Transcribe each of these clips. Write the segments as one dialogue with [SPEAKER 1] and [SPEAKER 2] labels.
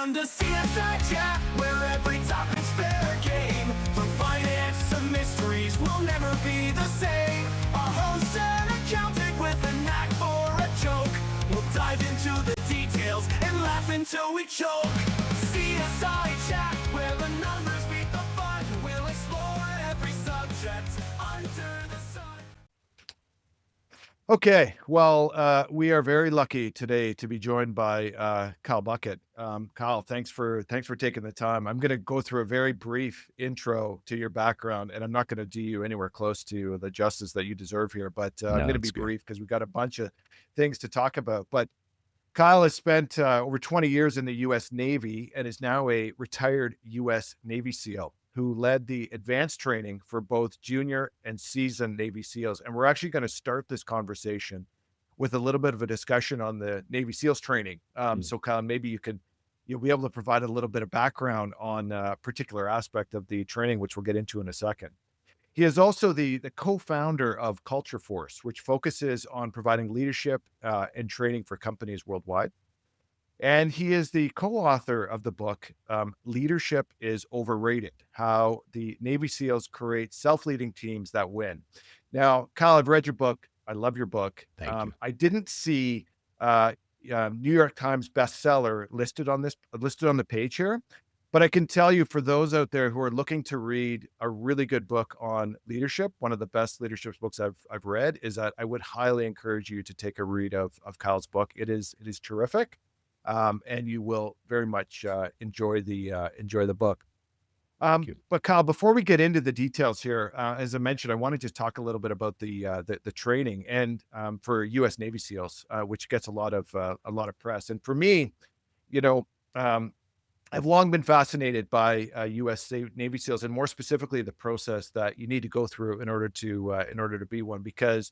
[SPEAKER 1] Welcome to CSI Chat, where every topic's fair game. From finance to mysteries, we'll never be the same. Our hosts an accountant with a knack for a joke. We'll dive into the details and laugh until we choke. CSI Chat, where the numbers beat the fun. We'll explore every subject under the sun.
[SPEAKER 2] Okay, well, we are very lucky today to be joined by Kyle Buckett. Kyle, thanks for taking the time. I'm going to go through a very brief intro to your background, and I'm not going to do you anywhere close to the justice that you deserve here, but I'm going to be brief because we've got a bunch of things to talk about. But Kyle has spent over 20 years in the U.S. Navy and is now a retired U.S. Navy SEAL who led the advanced training for both junior and seasoned Navy SEALs. And we're actually going to start this conversation with a little bit of a discussion on the Navy SEALs training. So Kyle, maybe you'll be able to provide a little bit of background on a particular aspect of the training, which we'll get into in a second. He is also the co-founder of Culture Force, which focuses on providing leadership and training for companies worldwide. And he is the co-author of the book, Leadership is Overrated, How the Navy SEALs Create Self-Leading Teams That Win. Now, Kyle, I've read your book. I love your book.
[SPEAKER 3] Thank you.
[SPEAKER 2] I didn't see New York Times bestseller listed on the page here, but I can tell you for those out there who are looking to read a really good book on leadership, one of the best leadership books I've read, is that I would highly encourage you to take a read of Kyle's book. It is terrific. And you will very much enjoy the book. But Kyle, before we get into the details here, as I mentioned, I want to just talk a little bit about the training and for U.S. Navy SEALs, which gets a lot of press. And for me, I've long been fascinated by U.S. Navy SEALs, and more specifically the process that you need to go through in order to be one, because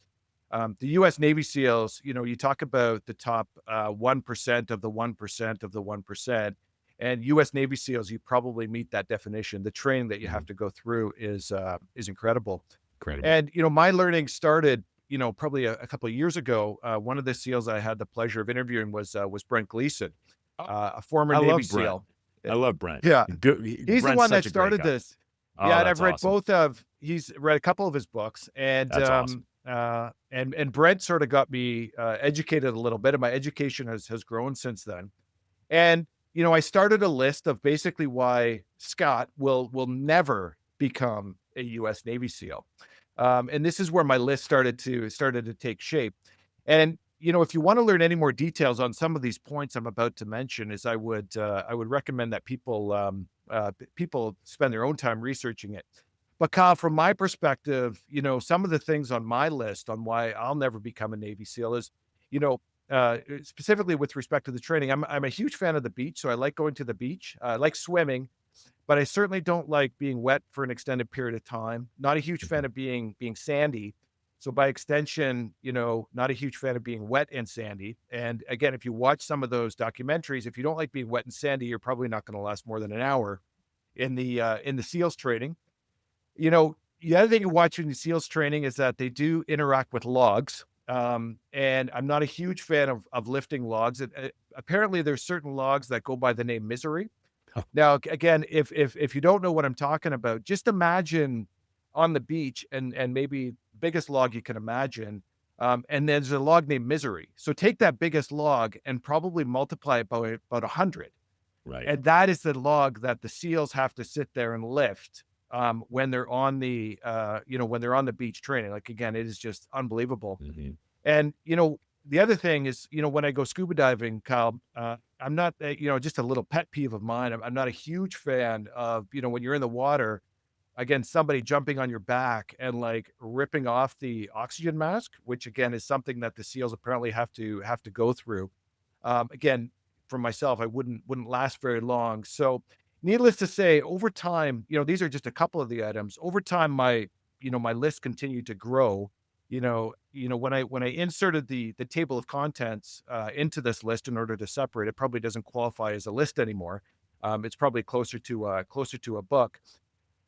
[SPEAKER 2] the U.S. Navy SEALs, you talk about the top 1% of the 1% of the 1%, and U.S. Navy SEALs, you probably meet that definition. The training that you have to go through is incredible. And my learning started, probably a couple of years ago. One of the SEALs I had the pleasure of interviewing was Brent Gleason, a former Navy SEAL.
[SPEAKER 3] I love Brent.
[SPEAKER 2] Yeah,
[SPEAKER 3] He's
[SPEAKER 2] the one that started this. Yeah, and I've read he's read a couple of his books, and
[SPEAKER 3] that's awesome.
[SPEAKER 2] And Brent sort of got me educated a little bit, and my education has grown since then. And I started a list of basically why Scott will never become a U.S. Navy SEAL, and this is where my list started to take shape. And if you want to learn any more details on some of these points I'm about to mention, I would recommend that people spend their own time researching it. But Kyle, from my perspective, some of the things on my list on why I'll never become a Navy SEAL is, specifically with respect to the training, I'm a huge fan of the beach. So I like going to the beach. I like swimming, but I certainly don't like being wet for an extended period of time. Not a huge fan of being sandy. So by extension, not a huge fan of being wet and sandy. And again, if you watch some of those documentaries, if you don't like being wet and sandy, you're probably not going to last more than an hour in the SEALs training. The other thing you watch in the SEALs training is that they do interact with logs. And I'm not a huge fan of lifting logs. Apparently there's certain logs that go by the name Misery.
[SPEAKER 3] Oh.
[SPEAKER 2] Now, again, if you don't know what I'm talking about, just imagine on the beach and maybe biggest log you can imagine. And there's a log named Misery. So take that biggest log and probably multiply it by about 100.
[SPEAKER 3] Right.
[SPEAKER 2] And that is the log that the SEALs have to sit there and lift when they're on the beach training. Like, again, it is just unbelievable.
[SPEAKER 3] Mm-hmm.
[SPEAKER 2] And, the other thing is, when I go scuba diving, Kyle, I'm not, just a little pet peeve of mine. I'm not a huge fan of, when you're in the water, again, somebody jumping on your back and like ripping off the oxygen mask, which again is something that the SEALs apparently have to go through. Again, for myself, I wouldn't last very long. So needless to say, over time, these are just a couple of the items. Over time, my list continued to grow. When I inserted the table of contents into this list in order to separate, it probably doesn't qualify as a list anymore. It's probably closer to a book.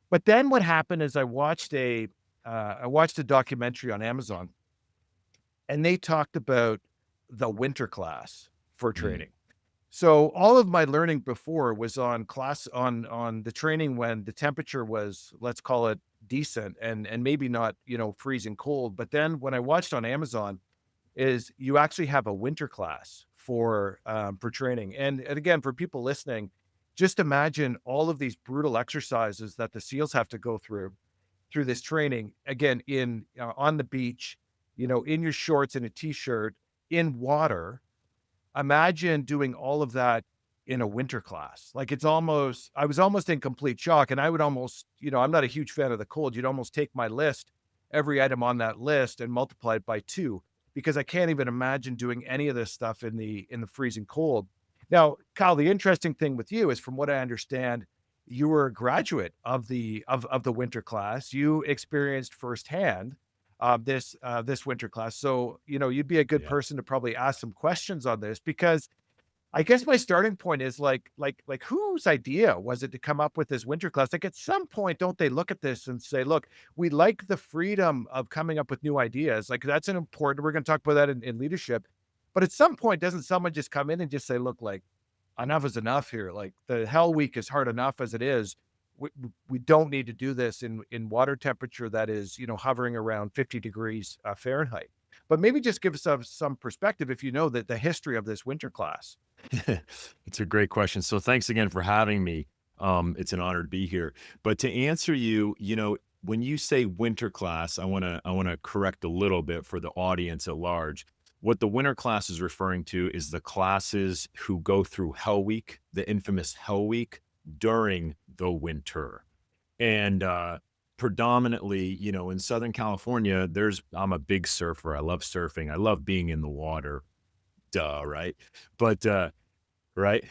[SPEAKER 2] But then what happened is I watched a documentary on Amazon, and they talked about the winter class for training. So all of my learning before was on the training when the temperature was, let's call it decent and maybe not, freezing cold. But then when I watched on Amazon is you actually have a winter class for training. And again, for people listening, just imagine all of these brutal exercises that the SEALs have to go through this training. Again, in on the beach, in your shorts and a t-shirt, in water. Imagine doing all of that in a winter class. Like I was almost in complete shock. And I would almost, I'm not a huge fan of the cold. You'd almost take my list, every item on that list, and multiply it by two, because I can't even imagine doing any of this stuff in the freezing cold. Now, Kyle, the interesting thing with you is, from what I understand, you were a graduate of the winter class. You experienced firsthand this winter class. So, you'd be a good
[SPEAKER 3] Yeah.
[SPEAKER 2] person to probably ask some questions on this, because I guess my starting point is like whose idea was it to come up with this winter class? Like, at some point, don't they look at this and say, look, we like the freedom of coming up with new ideas. Like, that's an important, we're going to talk about that in leadership. But at some point, doesn't someone just come in and just say, look, like, enough is enough here. Like, the hell week is hard enough as it is. We don't need to do this in water temperature that is, hovering around 50 degrees Fahrenheit. But maybe just give us some perspective, if you know that the history of this winter class.
[SPEAKER 3] It's a great question. So thanks again for having me. It's an honor to be here. But to answer you, when you say winter class, I want to correct a little bit for the audience at large. What the winter class is referring to is the classes who go through Hell Week, the infamous Hell Week, during the winter. And predominantly, in Southern California, I'm a big surfer. I love surfing. I love being in the water. Duh, right? But right?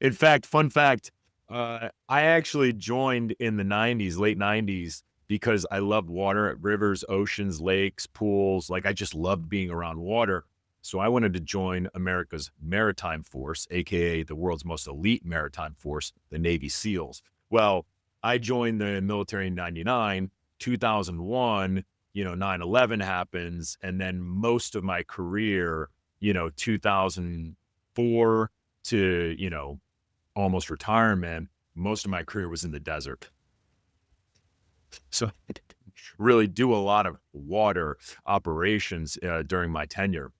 [SPEAKER 3] In fact, fun fact, I actually joined in the 90s, late 90s, because I loved water, rivers, oceans, lakes, pools. Like, I just loved being around water. So I wanted to join America's maritime force, aka the world's most elite maritime force, the Navy SEALs. Well, I joined the military in 99, 2001, 9/11 happens. And then most of my career, 2004 to, almost retirement, most of my career was in the desert. So I didn't really do a lot of water operations during my tenure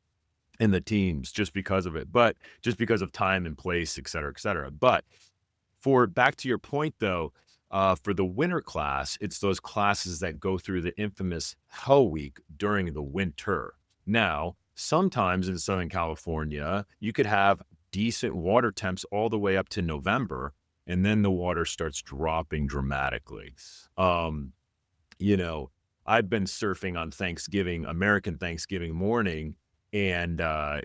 [SPEAKER 3] in the teams, just because of it, but just because of time and place, et cetera, et cetera. But for back to your point though, for the winter class, it's those classes that go through the infamous Hell Week during the winter. Now, sometimes in Southern California, you could have decent water temps all the way up to November, and then the water starts dropping dramatically. Um, you know, I've been surfing on Thanksgiving, American Thanksgiving morning, and the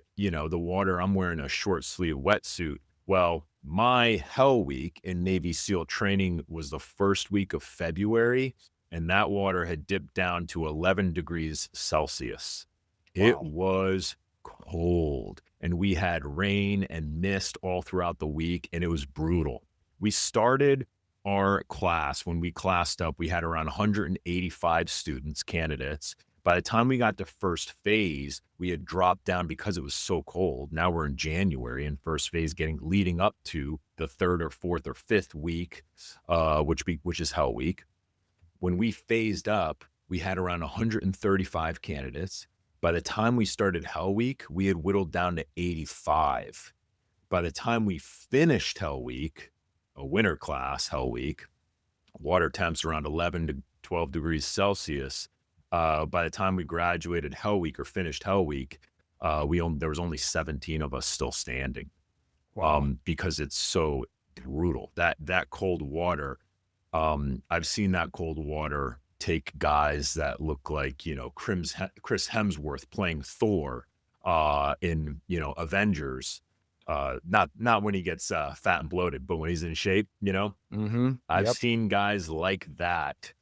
[SPEAKER 3] water, I'm wearing a short sleeve wetsuit. Well, my Hell Week in Navy SEAL training was the first week of February, and that water had dipped down to 11 degrees Celsius. It
[SPEAKER 2] Wow.
[SPEAKER 3] was cold, and we had rain and mist all throughout the week, and it was brutal. We started our class, when we classed up, we had around 185 students, candidates. By the time we got to first phase, we had dropped down because it was so cold. Now we're in January, and first phase leading up to the third or fourth or fifth week, which is Hell Week. When we phased up, we had around 135 candidates. By the time we started Hell Week, we had whittled down to 85. By the time we finished Hell Week, a winter class Hell Week, water temps around 11 to 12 degrees Celsius. By the time we graduated Hell Week or finished Hell Week, there was only 17 of us still standing,
[SPEAKER 2] Wow.
[SPEAKER 3] because it's so brutal. That cold water, I've seen that cold water take guys that look like, Chris Hemsworth playing Thor in, Avengers. Not when he gets fat and bloated, but when he's in shape.
[SPEAKER 2] Mm-hmm.
[SPEAKER 3] I've
[SPEAKER 2] Yep.
[SPEAKER 3] seen guys like that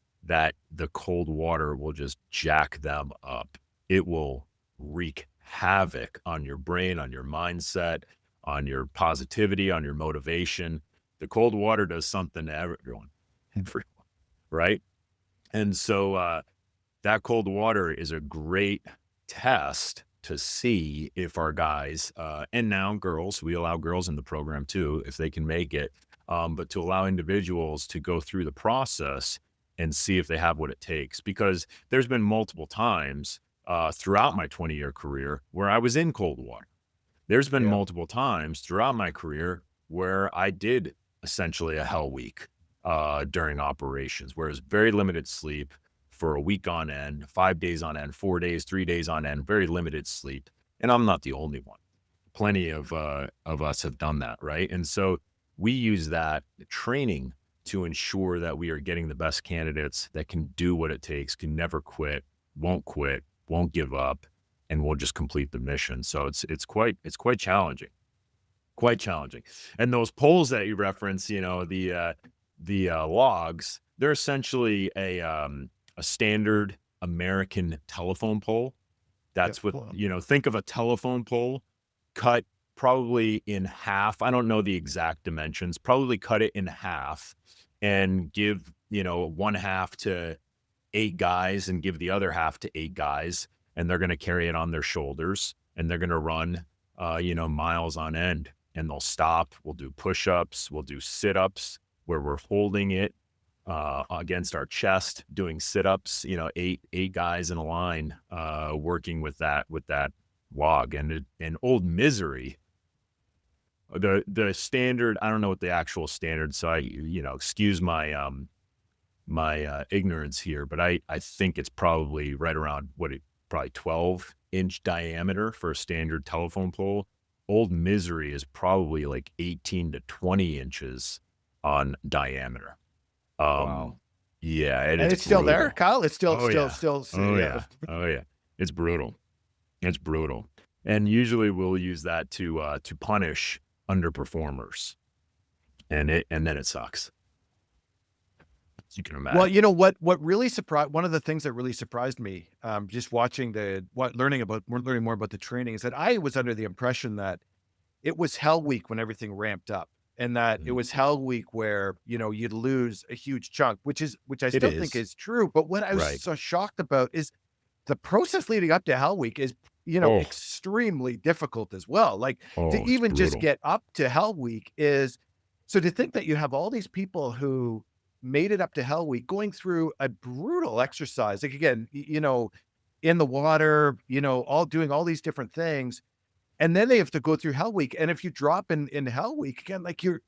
[SPEAKER 3] the cold water will just jack them up. It will wreak havoc on your brain, on your mindset, on your positivity, on your motivation. The cold water does something to everyone, right? And so that cold water is a great test to see if our guys, and now girls, we allow girls in the program too, if they can make it, but to allow individuals to go through the process and see if they have what it takes. Because there's been multiple times throughout my 20-year career where I was in cold water. There's been
[SPEAKER 2] Yeah.
[SPEAKER 3] multiple times throughout my career where I did essentially a hell week during operations, where it was very limited sleep for a week on end, 5 days on end, 4 days, 3 days on end, very limited sleep. And I'm not the only one. Plenty of us have done that, right? And so we use that training to ensure that we are getting the best candidates that can do what it takes, can never quit, won't give up, and will just complete the mission. So it's quite challenging, quite challenging. And those polls that you reference, you know, the logs, they're essentially a standard American telephone pole. That's
[SPEAKER 2] Yep.
[SPEAKER 3] what, you know, think of a telephone pole cut probably in half. I don't know the exact dimensions, probably cut it in half and give, you know, one half to 8 guys and give the other half to 8 guys. And they're going to carry it on their shoulders and they're going to run, you know, miles on end, and they'll stop. We'll do push-ups. We'll do sit-ups where we're holding it against our chest, doing sit-ups, you know, eight guys in a line, working with that log. And Old Misery, the standard, I don't know what the actual standard, so I, you know, excuse my my ignorance here, but I think it's probably right around probably 12-inch diameter for a standard telephone pole. Old Misery is probably like 18 to 20 inches on diameter.
[SPEAKER 2] Wow.
[SPEAKER 3] Yeah,
[SPEAKER 2] And it's still there,
[SPEAKER 3] brutal.
[SPEAKER 2] Kyle? It's still,
[SPEAKER 3] Oh, yeah.
[SPEAKER 2] still,
[SPEAKER 3] Oh
[SPEAKER 2] yeah.
[SPEAKER 3] yeah. It's brutal. It's brutal. And usually we'll use that to punish underperformers. And then it sucks. You can imagine.
[SPEAKER 2] Well, you know what really surprised, one of the things that really surprised me, just watching learning more about the training, is that I was under the impression that it was hell week when everything ramped up, and that it was hell week where, you know, you'd lose a huge chunk, which I still think is true. But what I was
[SPEAKER 3] Right.
[SPEAKER 2] so shocked about is the process leading up to hell week is, you know,
[SPEAKER 3] Oh.
[SPEAKER 2] extremely difficult as well. Like to
[SPEAKER 3] It's
[SPEAKER 2] even just
[SPEAKER 3] brutal.
[SPEAKER 2] get up to hell week is, so to think that you have all these people who made it up to hell week going through a brutal exercise, like again, you know, in the water, you know, all doing all these different things. And then they have to go through hell week. And if you drop in hell week again, like you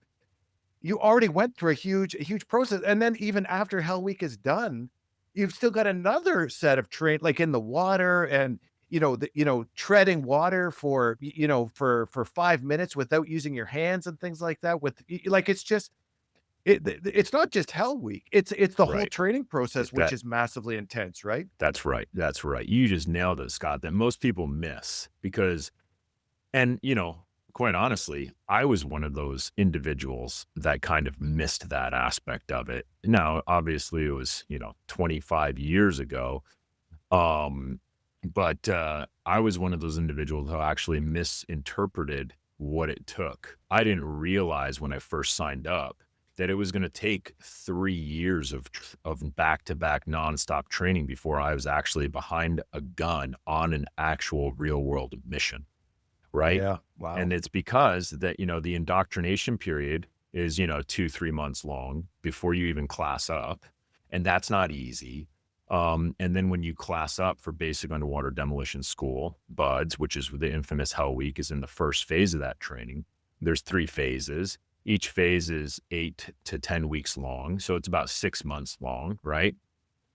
[SPEAKER 2] already went through a huge process. And then even after hell week is done, you've still got another set of train, like in the water, and, you know, treading water for, you know, for 5 minutes without using your hands and things like that, with like, it's just, it's not just hell week. It's the whole
[SPEAKER 3] Right.
[SPEAKER 2] training process, which
[SPEAKER 3] That-
[SPEAKER 2] is massively intense, right?
[SPEAKER 3] That's right. That's right. You just nailed it, Scott, that most people miss because, and, you know, quite honestly, I was one of those individuals that kind of missed that aspect of it. Now, obviously it was, you know, 25 years ago. But I was one of those individuals who actually misinterpreted what it took. I didn't realize when I first signed up that it was going to take 3 years of back-to-back nonstop training before I was actually behind a gun on an actual real-world mission, right?
[SPEAKER 2] Yeah. Wow.
[SPEAKER 3] And it's because that, you know, the indoctrination period is, you know, 2-3 months long before you even class up. And that's not easy. And then when you class up for basic underwater demolition school, BUDS, which is the infamous Hell Week, is in the first phase of that training. There's 3 phases. Each phase is 8 to 10 weeks long. So it's about 6 months long, right?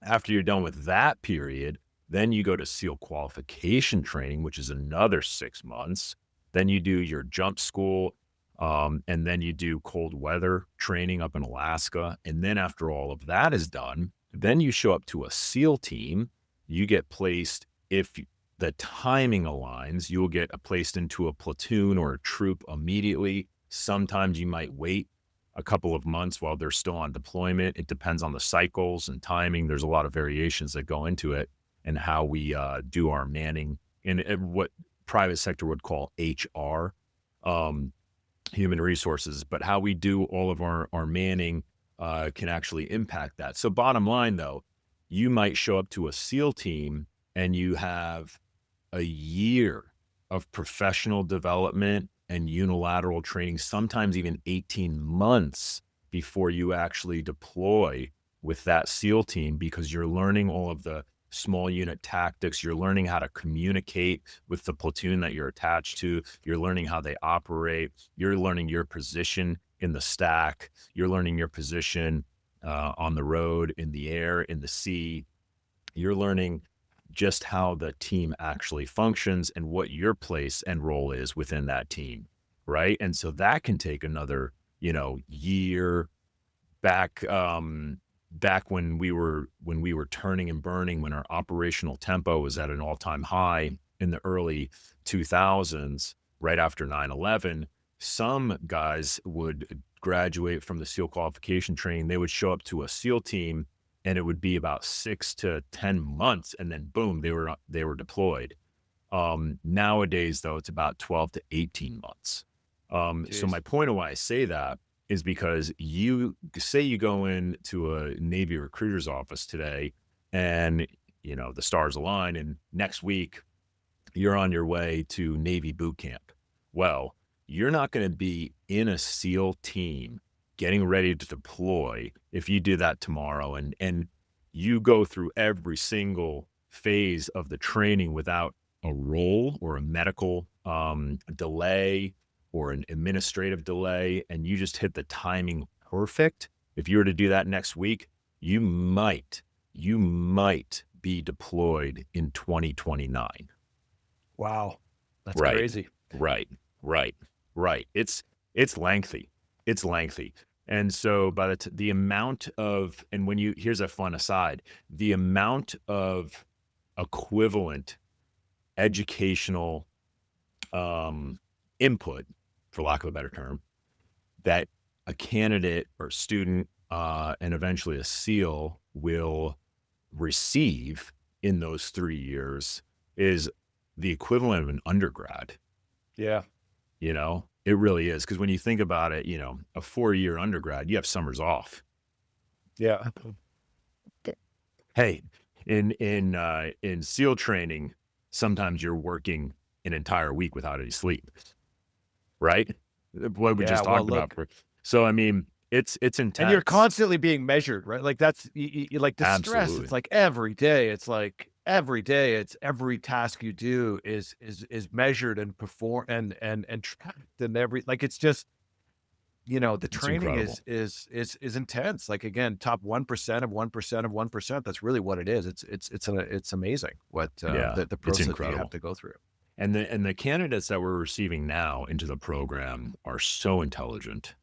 [SPEAKER 3] After you're done with that period, then you go to SEAL qualification training, which is another 6 months. Then you do your jump school, and then you do cold weather training up in Alaska. And then after all of that is done, then you show up to a SEAL team. You get placed, if the timing aligns, you'll get placed into a platoon or a troop immediately. Sometimes you might wait a couple of months while they're still on deployment. It depends on the cycles and timing. There's a lot of variations that go into it and how we do our manning in what private sector would call HR, human resources, but how we do all of our manning can actually impact that. So bottom line though, you might show up to a SEAL team and you have a year of professional development and unilateral training, sometimes even 18 months before you actually deploy with that SEAL team, because you're learning all of the small unit tactics. You're learning how to communicate with the platoon that you're attached to. You're learning how they operate. You're learning your position in the stack. You're learning your position on the road, in the air, in the sea. You're learning just how the team actually functions and what your place and role is within that team, right? And so that can take another, year back. Back when we were turning and burning, when our operational tempo was at an all-time high in the early 2000s, right after 9/11, some guys would graduate from the SEAL qualification training. They would show up to a SEAL team, and it would be about 6 to 10 months, and then boom, they were deployed. Nowadays, though, it's about 12 to 18 months. So my point of why I say that is because you say you go into a Navy recruiter's office today, and the stars align, and next week you're on your way to Navy boot camp. Well, you're not going to be in a SEAL team getting ready to deploy if you do that tomorrow, and you go through every single phase of the training without a role or a medical delay or an administrative delay, and you just hit the timing perfect. If you were to do that next week, you might be deployed in 2029.
[SPEAKER 2] Wow. That's
[SPEAKER 3] Right.
[SPEAKER 2] crazy.
[SPEAKER 3] Right. It's lengthy. It's lengthy. And so by the amount of, and here's a fun aside, the amount of equivalent educational input, for lack of a better term, that a candidate or student and eventually a SEAL will receive in those 3 years is the equivalent of an undergrad.
[SPEAKER 2] Yeah.
[SPEAKER 3] It really is. Because when you think about it, a 4-year undergrad, you have summers off.
[SPEAKER 2] Yeah.
[SPEAKER 3] Hey, in SEAL training, sometimes you're working an entire week without any sleep, right? What we just talked about. So, I mean, it's intense.
[SPEAKER 2] And you're constantly being measured, right? Like that's like the stress.
[SPEAKER 3] Absolutely.
[SPEAKER 2] It's like every day. It's like every day. It's every task you do is measured and perform and tracked and like it's just the training is intense. Like again, top 1% of 1% of 1%. That's really what it is. It's amazing what the process that you have to go through.
[SPEAKER 3] And the candidates that we're receiving now into the program are so intelligent,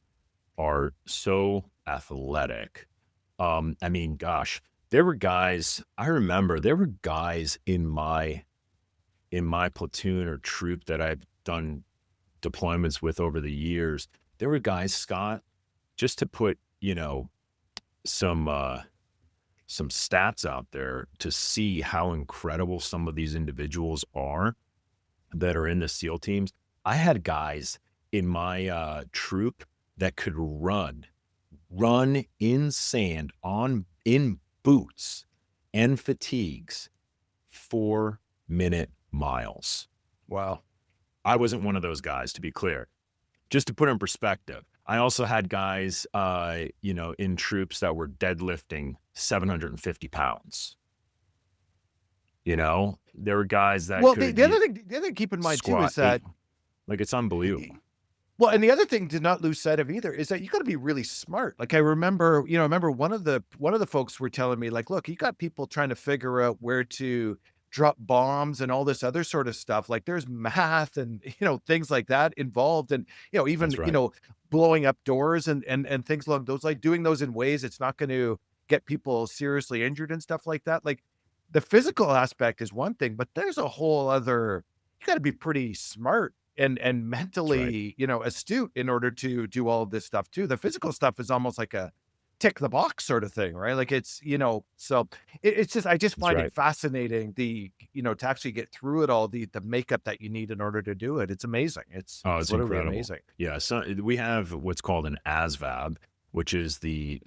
[SPEAKER 3] are so athletic. I mean, gosh, there were guys, I remember there were guys in my platoon or troop that I've done deployments with over the years. There were guys, Scott, just to put, some stats out there to see how incredible some of these individuals are that are in the SEAL teams. I had guys in my troop that could run in sand in boots and fatigues 4-minute miles.
[SPEAKER 2] Wow.
[SPEAKER 3] I wasn't one of those guys, to be clear. Just to put in perspective, I also had guys, in troops that were deadlifting 750 pounds. There were guys that
[SPEAKER 2] the other thing to keep in mind too is that
[SPEAKER 3] like it's unbelievable.
[SPEAKER 2] Well, and the other thing to not lose sight of either is that you got to be really smart. Like I remember one of the folks were telling me like, look, you got people trying to figure out where to drop bombs and all this other sort of stuff. Like there's math and things like that involved, and even
[SPEAKER 3] That's right.
[SPEAKER 2] blowing up doors and things along those, like doing those in ways it's not going to get people seriously injured and stuff like that. Like the physical aspect is one thing, but there's a whole other. You got to be pretty smart and mentally, astute in order to do all of this stuff too. The physical stuff is almost like a tick the box sort of thing, right? Like it's, so it's just, I just find it fascinating to actually get through it all, the makeup that you need in order to do it. It's amazing. It's
[SPEAKER 3] literally
[SPEAKER 2] incredible. Amazing.
[SPEAKER 3] Yeah. So we have what's called an ASVAB, which is the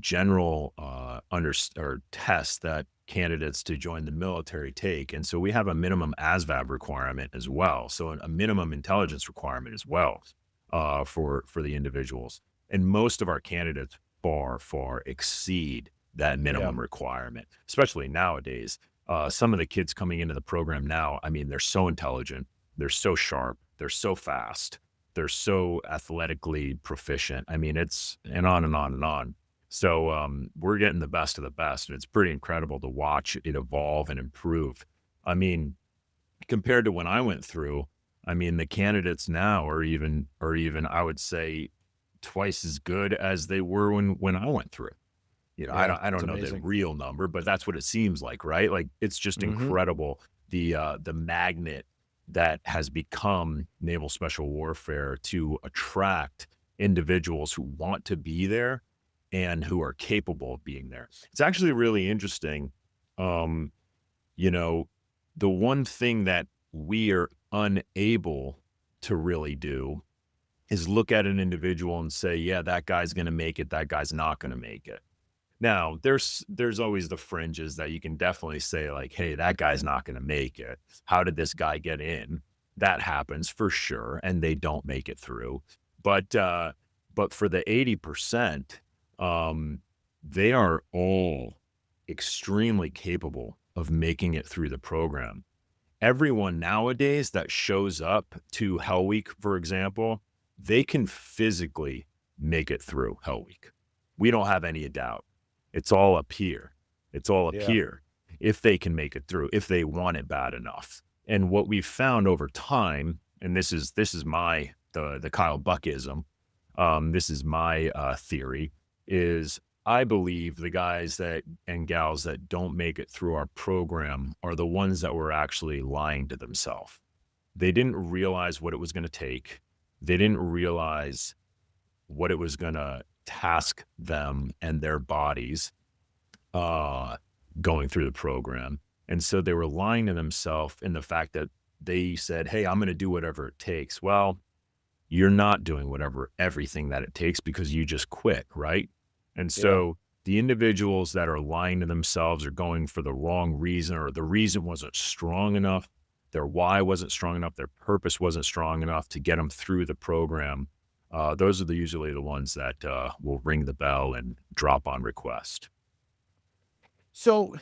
[SPEAKER 3] general or test that candidates to join the military take. And so we have a minimum ASVAB requirement as well. So a minimum intelligence requirement as well for the individuals. And most of our candidates far exceed that
[SPEAKER 2] Yeah.
[SPEAKER 3] minimum requirement, especially nowadays. Some of the kids coming into the program now, I mean, they're so intelligent, they're so sharp, they're so fast, they're so athletically proficient. I mean, it's and on and on and on. So we're getting the best of the best, and it's pretty incredible to watch it evolve and improve. I mean, compared to when I went through, I mean, the candidates now are even I would say twice as good as they were when I went through. You know,
[SPEAKER 2] Yeah.
[SPEAKER 3] I
[SPEAKER 2] It's
[SPEAKER 3] don't know the
[SPEAKER 2] amazing.
[SPEAKER 3] real number, but that's what it seems like, right? Like it's just
[SPEAKER 2] Hmm.
[SPEAKER 3] incredible the magnet that has become naval special warfare to attract individuals who want to be there and who are capable of being there. It's actually really interesting. Um, you know, the one thing that we are unable to really do is look at an individual and say, yeah, that guy's going to make it, that guy's not going to make it. Now, there's always the fringes that you can definitely say like, hey, that guy's not going to make it. How did this guy get in? That happens for sure, and they don't make it through. But for the 80%, um, they are all extremely capable of making it through the program. Everyone nowadays that shows up to Hell Week, for example, they can physically make it through Hell Week. We don't have any doubt. It's all up here. It's all up
[SPEAKER 2] Yeah.
[SPEAKER 3] here if they can make it through, if they want it bad enough. And what we've found over time, and this is my the Kyle Buckism, this is my theory, is I believe the guys that and gals that don't make it through our program are the ones that were actually lying to themselves. They didn't realize what it was going to take. They didn't realize what it was going to task them and their bodies uh, going through the program. And so they were lying to themselves in the fact that they said, hey, I'm going to do whatever it takes. Well, you're not doing everything that it takes because you just quit, right? And
[SPEAKER 2] Yeah.
[SPEAKER 3] so the individuals that are lying to themselves are going for the wrong reason, or the reason wasn't strong enough, their why wasn't strong enough, their purpose wasn't strong enough to get them through the program. Those are usually the ones that will ring the bell and drop on request.
[SPEAKER 2] So,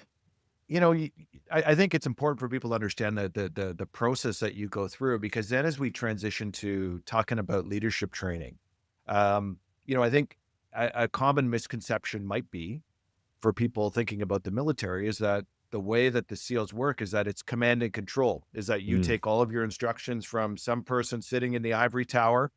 [SPEAKER 2] I think it's important for people to understand the process that you go through, because then as we transition to talking about leadership training, I think a common misconception might be for people thinking about the military is that the way that the SEALs work is that it's command and control, is that you
[SPEAKER 3] Mm,
[SPEAKER 2] take all of your instructions from some person sitting in the ivory tower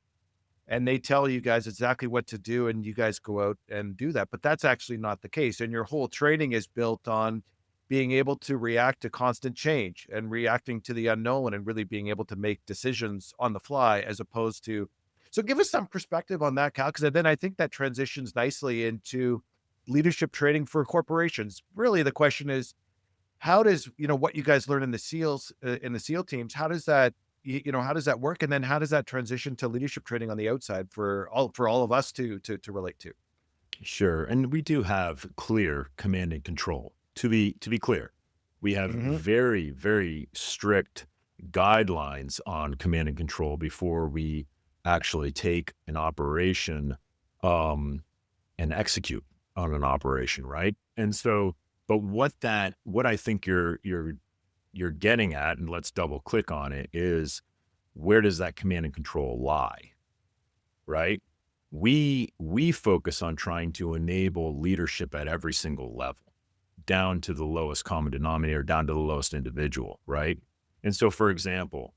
[SPEAKER 2] and they tell you guys exactly what to do and you guys go out and do that. But that's actually not the case. And your whole training is built on being able to react to constant change and reacting to the unknown and really being able to make decisions on the fly as opposed to. So give us some perspective on that, Cal, because then I think that transitions nicely into leadership training for corporations. Really, the question is, how does, what you guys learn in the SEALs, in the SEAL teams, how does that, how does that work? And then how does that transition to leadership training on the outside for all of us to relate to?
[SPEAKER 3] sure. And we do have clear command and control. To be clear, we have
[SPEAKER 2] Hmm.
[SPEAKER 3] very strict guidelines on command and control before we actually take an operation um, and execute on an operation, right? And so, but what I think you're getting at, and let's double click on it, is where does that command and control lie, right? We focus on trying to enable leadership at every single level, down to the lowest common denominator, down to the lowest individual, right? And so, for example,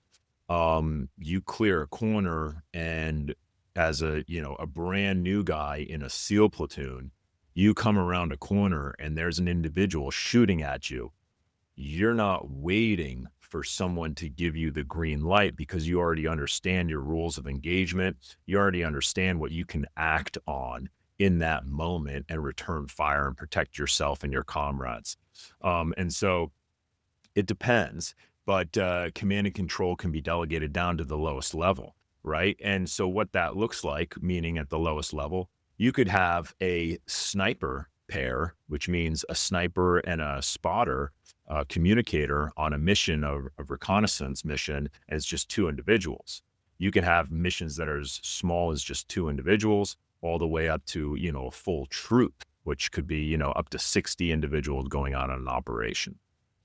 [SPEAKER 3] you clear a corner, and as a brand new guy in a SEAL platoon, you come around a corner and there's an individual shooting at you. You're not waiting for someone to give you the green light because you already understand your rules of engagement. You already understand what you can act on in that moment and return fire and protect yourself and your comrades. And so it depends, but command and control can be delegated down to the lowest level, right? And so what that looks like, meaning at the lowest level, You could have a sniper pair, which means a sniper and a spotter, communicator on a mission, of reconnaissance mission, and it's just two individuals. You can have missions that are as small as just two individuals, all the way up to, a full troop, which could be, up to 60 individuals going on an operation.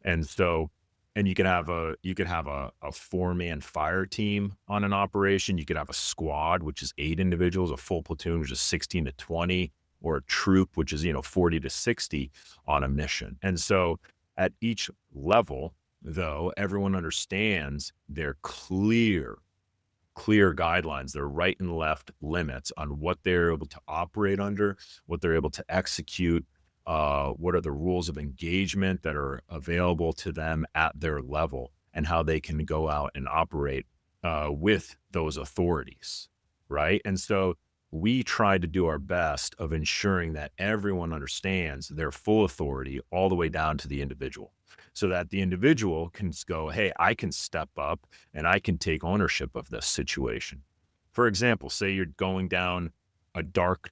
[SPEAKER 3] And so, and you could have a 4-man fire team on an operation. You could have a squad, which is 8 individuals, a full platoon, which is 16 to 20, or a troop, which is, 40 to 60 on a mission. And so at each level, though, everyone understands their clear guidelines, their right and left limits on what they're able to operate under, what they're able to execute, what are the rules of engagement that are available to them at their level, and how they can go out and operate with those authorities, right? And so we try to do our best of ensuring that everyone understands their full authority all the way down to the individual, so that the individual can go, hey, I can step up and I can take ownership of this situation. For example, say you're going down a dark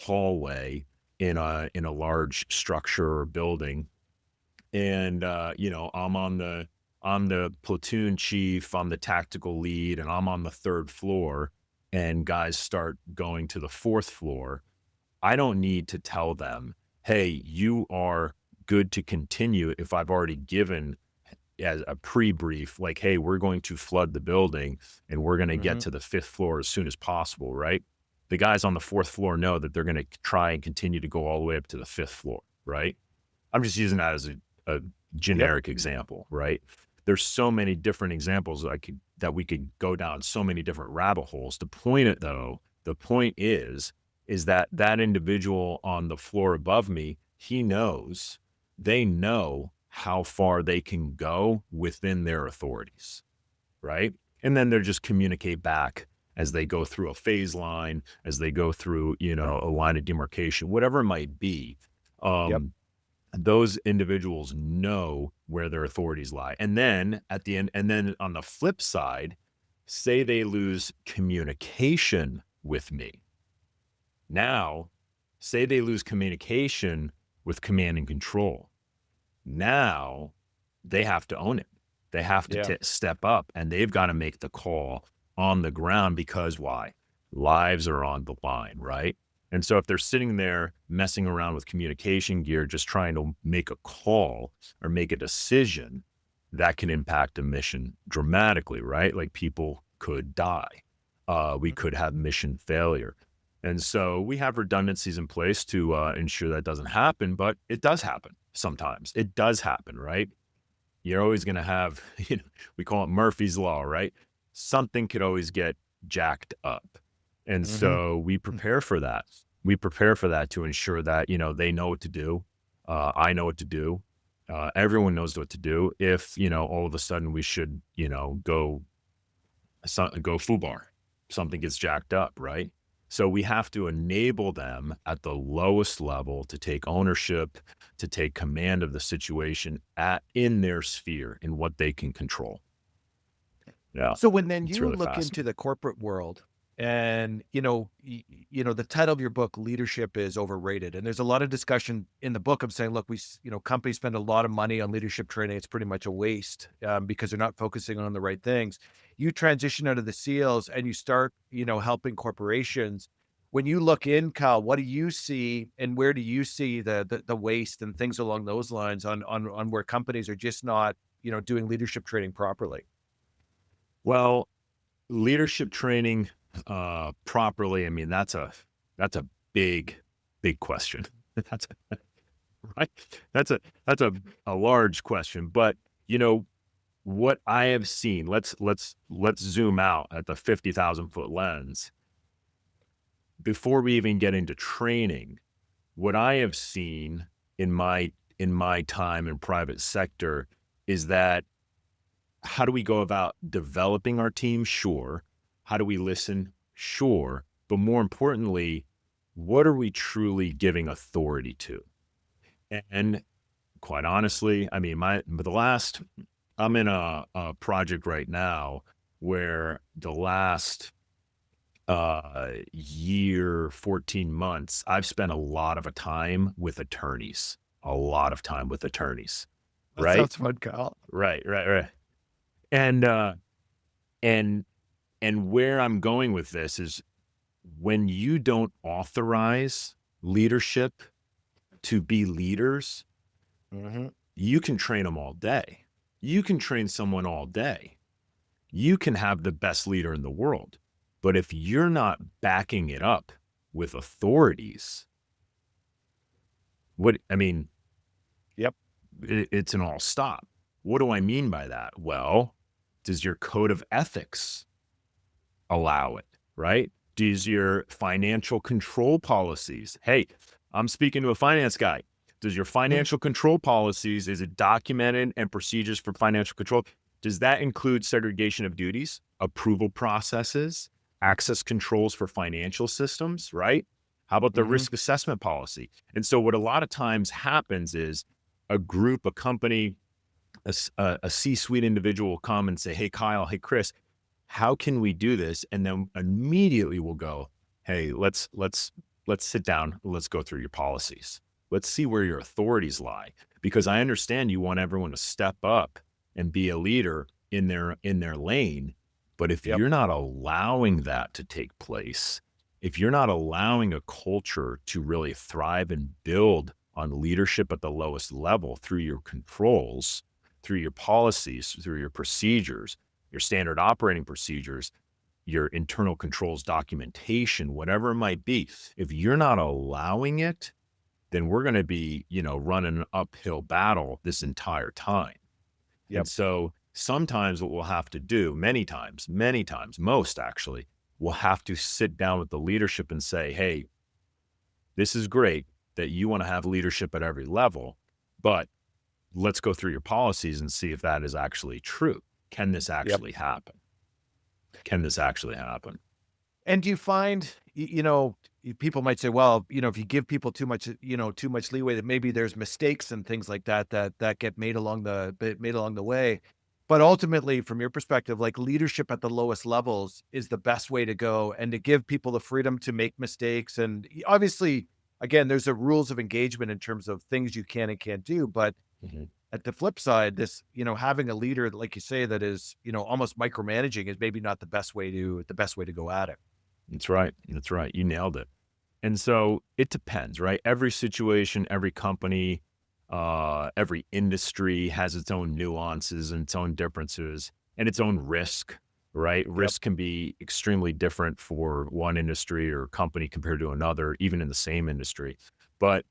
[SPEAKER 3] hallway in a large structure or building, and I'm the platoon chief, I'm the tactical lead, and I'm on the 3rd floor, and guys start going to the 4th floor. I don't need to tell them, hey, you are good to continue, if I've already given as a pre-brief, like, hey, we're going to flood the building and we're going to get to the 5th floor as soon as possible, right? The guys on the 4th floor know that they're going to try and continue to go all the way up to the 5th floor, right? I'm just using that as a generic example, right? There's so many different examples that we could go down so many different rabbit holes. The point is that individual on the floor above me, they know how far they can go within their authorities, right? And then they're just communicate back as they go through a phase line, as they go through, a line of demarcation, whatever it might be. Those individuals know where their authorities lie. And then at the end, and then on the flip side, say they lose communication with me. Now, say they lose communication with command and control. Now they have to own it. They have to step up, and they've got to make the call on the ground, because why? Lives are on the line, right? And so if they're sitting there messing around with communication gear, just trying to make a call or make a decision, that can impact a mission dramatically, right? Like, people could die. We could have mission failure. And so we have redundancies in place to ensure that doesn't happen, but it does happen sometimes. It does happen, right? You're always going to have, we call it Murphy's Law, right? Something could always get jacked up. And so we prepare for that. We prepare for that to ensure that, they know what to do. I know what to do. Everyone knows what to do. If, all of a sudden we should, go FUBAR, something gets jacked up, right? So we have to enable them at the lowest level to take ownership, to take command of the situation in their sphere, in what they can control. Yeah.
[SPEAKER 2] So when then
[SPEAKER 3] It's
[SPEAKER 2] you
[SPEAKER 3] really
[SPEAKER 2] look
[SPEAKER 3] fascinating.
[SPEAKER 2] into the corporate world, and the title of your book, Leadership is Overrated, and there's a lot of discussion in the book of saying, look, companies spend a lot of money on leadership training. It's pretty much a waste because they're not focusing on the right things. You transition out of the SEALs and you start, helping corporations. When you look in, Kyle, what do you see, and where do you see the waste and things along those lines on where companies are just not, doing leadership training properly?
[SPEAKER 3] Well, leadership training properly, I mean, that's a big question. Right. That's a large question. But what I have seen, let's zoom out at the 50,000 foot lens. Before we even get into training, what I have seen in my time in private sector is that, how do we go about developing our team? Sure. How do we listen? Sure. But more importantly, what are we truly giving authority to? And quite honestly, I mean, I'm in a project right now where the last year, 14 months, I've spent a lot of time with attorneys,
[SPEAKER 2] That
[SPEAKER 3] right?
[SPEAKER 2] sounds fun, Kyle.
[SPEAKER 3] Right. And, and, and where I'm going with this is when you don't authorize leadership to be leaders,
[SPEAKER 2] Hmm.
[SPEAKER 3] you can train them all day. You can train someone all day. You can have the best leader in the world. But if you're not backing it up with authorities, I mean,
[SPEAKER 2] Yep.
[SPEAKER 3] it's an all stop. What do I mean by that? Well, does your code of ethics allow it, right? Does your financial control policies, hey, I'm speaking to a finance guy. Does your
[SPEAKER 2] Mhm.
[SPEAKER 3] financial control policies, is it documented and procedures for financial control? Does that include segregation of duties, approval processes, access controls for financial systems, right? How about the
[SPEAKER 2] Mhm.
[SPEAKER 3] risk assessment policy? And so what a lot of times happens is a group, a company, a C-suite individual will come and say, hey, Kyle, hey, Chris, how can we do this? And then immediately we'll go, hey, let's sit down. Let's go through your policies. Let's see where your authorities lie. Because I understand you want everyone to step up and be a leader in their lane. But if
[SPEAKER 2] Yep.
[SPEAKER 3] you're not allowing that to take place, if you're not allowing a culture to really thrive and build on leadership at the lowest level through your controls, through your policies, through your procedures, your standard operating procedures, your internal controls documentation, whatever it might be, if you're not allowing it, then we're going to be, running an uphill battle this entire time. And
[SPEAKER 2] Yep.
[SPEAKER 3] so sometimes what we'll have to do, many times, most actually, we'll have to sit down with the leadership and say, hey, this is great that you want to have leadership at every level, but let's go through your policies and see if that is actually true. Can this
[SPEAKER 2] Yep.
[SPEAKER 3] actually happen? Can this actually happen?
[SPEAKER 2] And do you find, people might say, well, if you give people too much leeway, that maybe there's mistakes and things like that that get made along the way. But ultimately, from your perspective, like leadership at the lowest levels is the best way to go, and to give people the freedom to make mistakes. And obviously, again, there's a rules of engagement in terms of things you can and can't do. But
[SPEAKER 3] Mhm.
[SPEAKER 2] at the flip side, this, having a leader, like you say, that is, almost micromanaging is maybe not the best way to go at it.
[SPEAKER 3] That's right. That's right. You nailed it. And so it depends, right? Every situation, every company, every industry has its own nuances and its own differences and its own risk, right?
[SPEAKER 2] Yep.
[SPEAKER 3] Risk can be extremely different for one industry or company compared to another, even in the same industry. But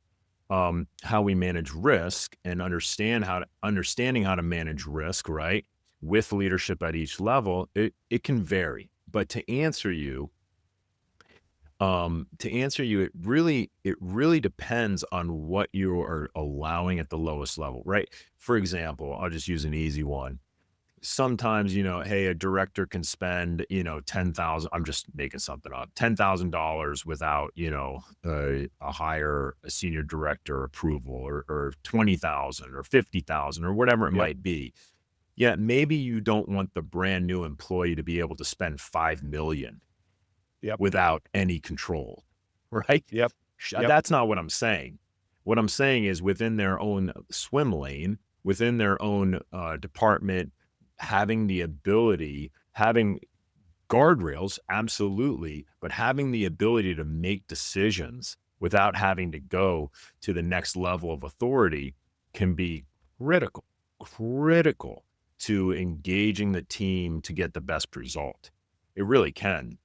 [SPEAKER 3] how we manage risk and understanding how to manage risk, right? With leadership at each level, it can vary. But it really depends on what you are allowing at the lowest level, right? For example, I'll just use an easy one. Sometimes, hey, a director can spend, 10,000, I'm just making something up, $10,000 without, a senior director approval or 20,000 or 50,000 or whatever it
[SPEAKER 2] Yep.
[SPEAKER 3] might be. Yeah, maybe you don't want the brand new employee to be able to spend 5 million
[SPEAKER 2] Yep.
[SPEAKER 3] without any control, right?
[SPEAKER 2] Yep. Yep.
[SPEAKER 3] That's not what I'm saying. What I'm saying is within their own swim lane, within their own department, having the ability, having guardrails, absolutely, but having the ability to make decisions without having to go to the next level of authority can be critical, critical to engaging the team to get the best result. It really can.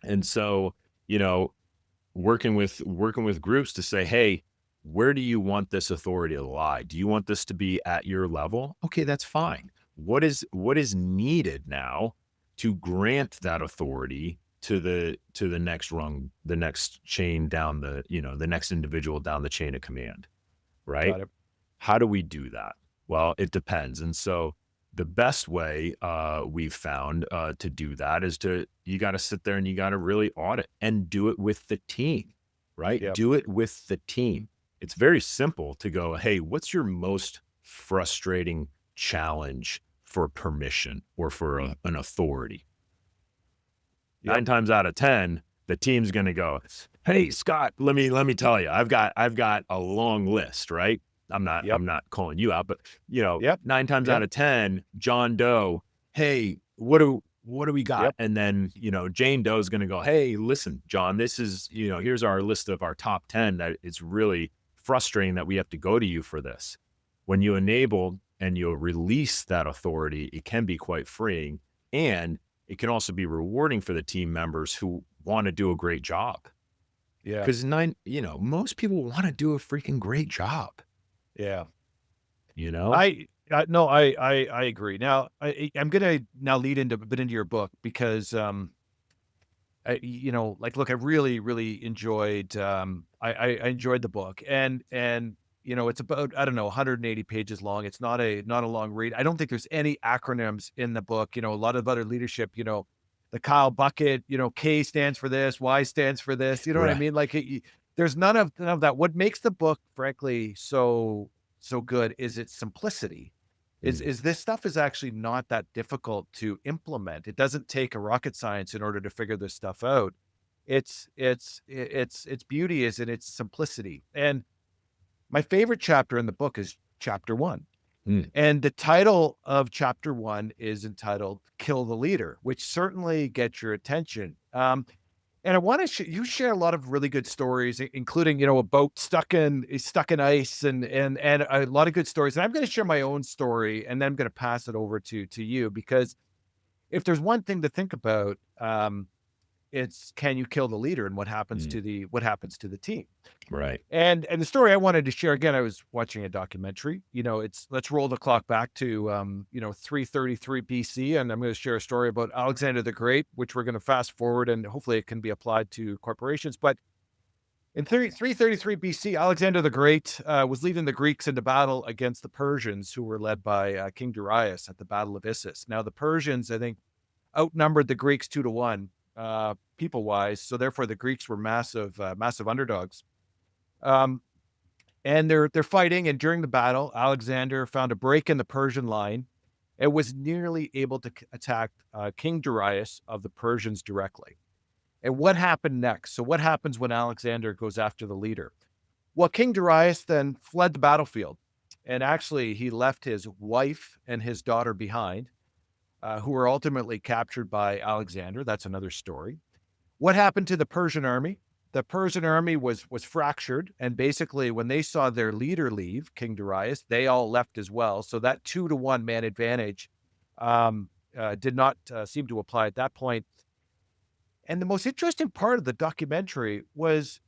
[SPEAKER 3] And so, you know, working with groups to say, hey, where do you want this authority to lie? Do you want this to be at your level? Okay, that's fine. What is needed now to grant that authority to the next rung, the next chain down the next individual down the chain of command, right?
[SPEAKER 2] Got it.
[SPEAKER 3] How do we do that? Well, it depends. And so the best way we've found to do that is you got to sit there and you got to really audit and do it with the team, right?
[SPEAKER 2] Yep.
[SPEAKER 3] Do it with the team. It's very simple to go, hey, what's your most frustrating challenge for permission or for an authority?
[SPEAKER 2] Yep.
[SPEAKER 3] 9 times out of 10, the team's going to go, "Hey, Scott, let me tell you, I've got a long list, right? I'm
[SPEAKER 2] Yep.
[SPEAKER 3] not calling you out, but
[SPEAKER 2] Yep.
[SPEAKER 3] 9 times out
[SPEAKER 2] Yep.
[SPEAKER 3] of 10, John Doe, hey, what do we got?"
[SPEAKER 2] Yep.
[SPEAKER 3] And then, Jane Doe is going to go, "Hey, listen, John, this is, here's our list of our top 10 that it's really frustrating that we have to go to you for this." When you enable and you release that authority, it can be quite freeing, and it can also be rewarding for the team members who want to do a great job.
[SPEAKER 2] Yeah.
[SPEAKER 3] Because most people want to do a freaking great job,
[SPEAKER 2] Yeah.
[SPEAKER 3] you know?
[SPEAKER 2] No, I agree. Now, I'm gonna now lead into a bit into your book because look, I really, really enjoyed I enjoyed the book, and it's about, I don't know, 180 pages long. It's not a long read. I don't think there's any acronyms in the book. A lot of other leadership, the Kyle Buckett, K stands for this, Y stands for this. You know what I
[SPEAKER 3] Right.
[SPEAKER 2] mean? Like there's none of that. What makes the book, frankly, so good is its simplicity.
[SPEAKER 3] Mm.
[SPEAKER 2] Is this stuff is actually not that difficult to implement. It doesn't take a rocket science in order to figure this stuff out. Its beauty is in its simplicity. And my favorite chapter in the book is chapter 1.
[SPEAKER 3] Mm.
[SPEAKER 2] And the title of chapter 1 is entitled "Kill the Leader," which certainly gets your attention. And I want to you share a lot of really good stories, including a boat stuck in ice, and a lot of good stories. And I'm going to share my own story, and then I'm going to pass it over to you, because if there's one thing to think about, it's, can you kill the leader, and what happens
[SPEAKER 3] Mm.
[SPEAKER 2] to the team.
[SPEAKER 3] Right.
[SPEAKER 2] And the story I wanted to share, again, I was watching a documentary. Let's roll the clock back to 333 BC, and I'm going to share a story about Alexander the Great, which we're going to fast forward, and hopefully it can be applied to corporations. But in 333 BC, Alexander the Great was leading the Greeks into battle against the Persians, who were led by King Darius at the Battle of Issus. Now, the Persians, I think, outnumbered the Greeks 2-1, people wise. So therefore, the Greeks were massive underdogs. Um, and they're fighting, and during the battle, Alexander found a break in the Persian line and was nearly able to attack King Darius of the Persians directly. And what happened next? So what happens when Alexander goes after the leader? Well, King Darius then fled the battlefield, and actually he left his wife and his daughter behind, who were ultimately captured by Alexander. That's another story. What happened to the Persian army? The Persian army was fractured, and basically when they saw their leader leave, King Darius, they all left as well. So that 2-1 man advantage did not seem to apply at that point. And the most interesting part of the documentary was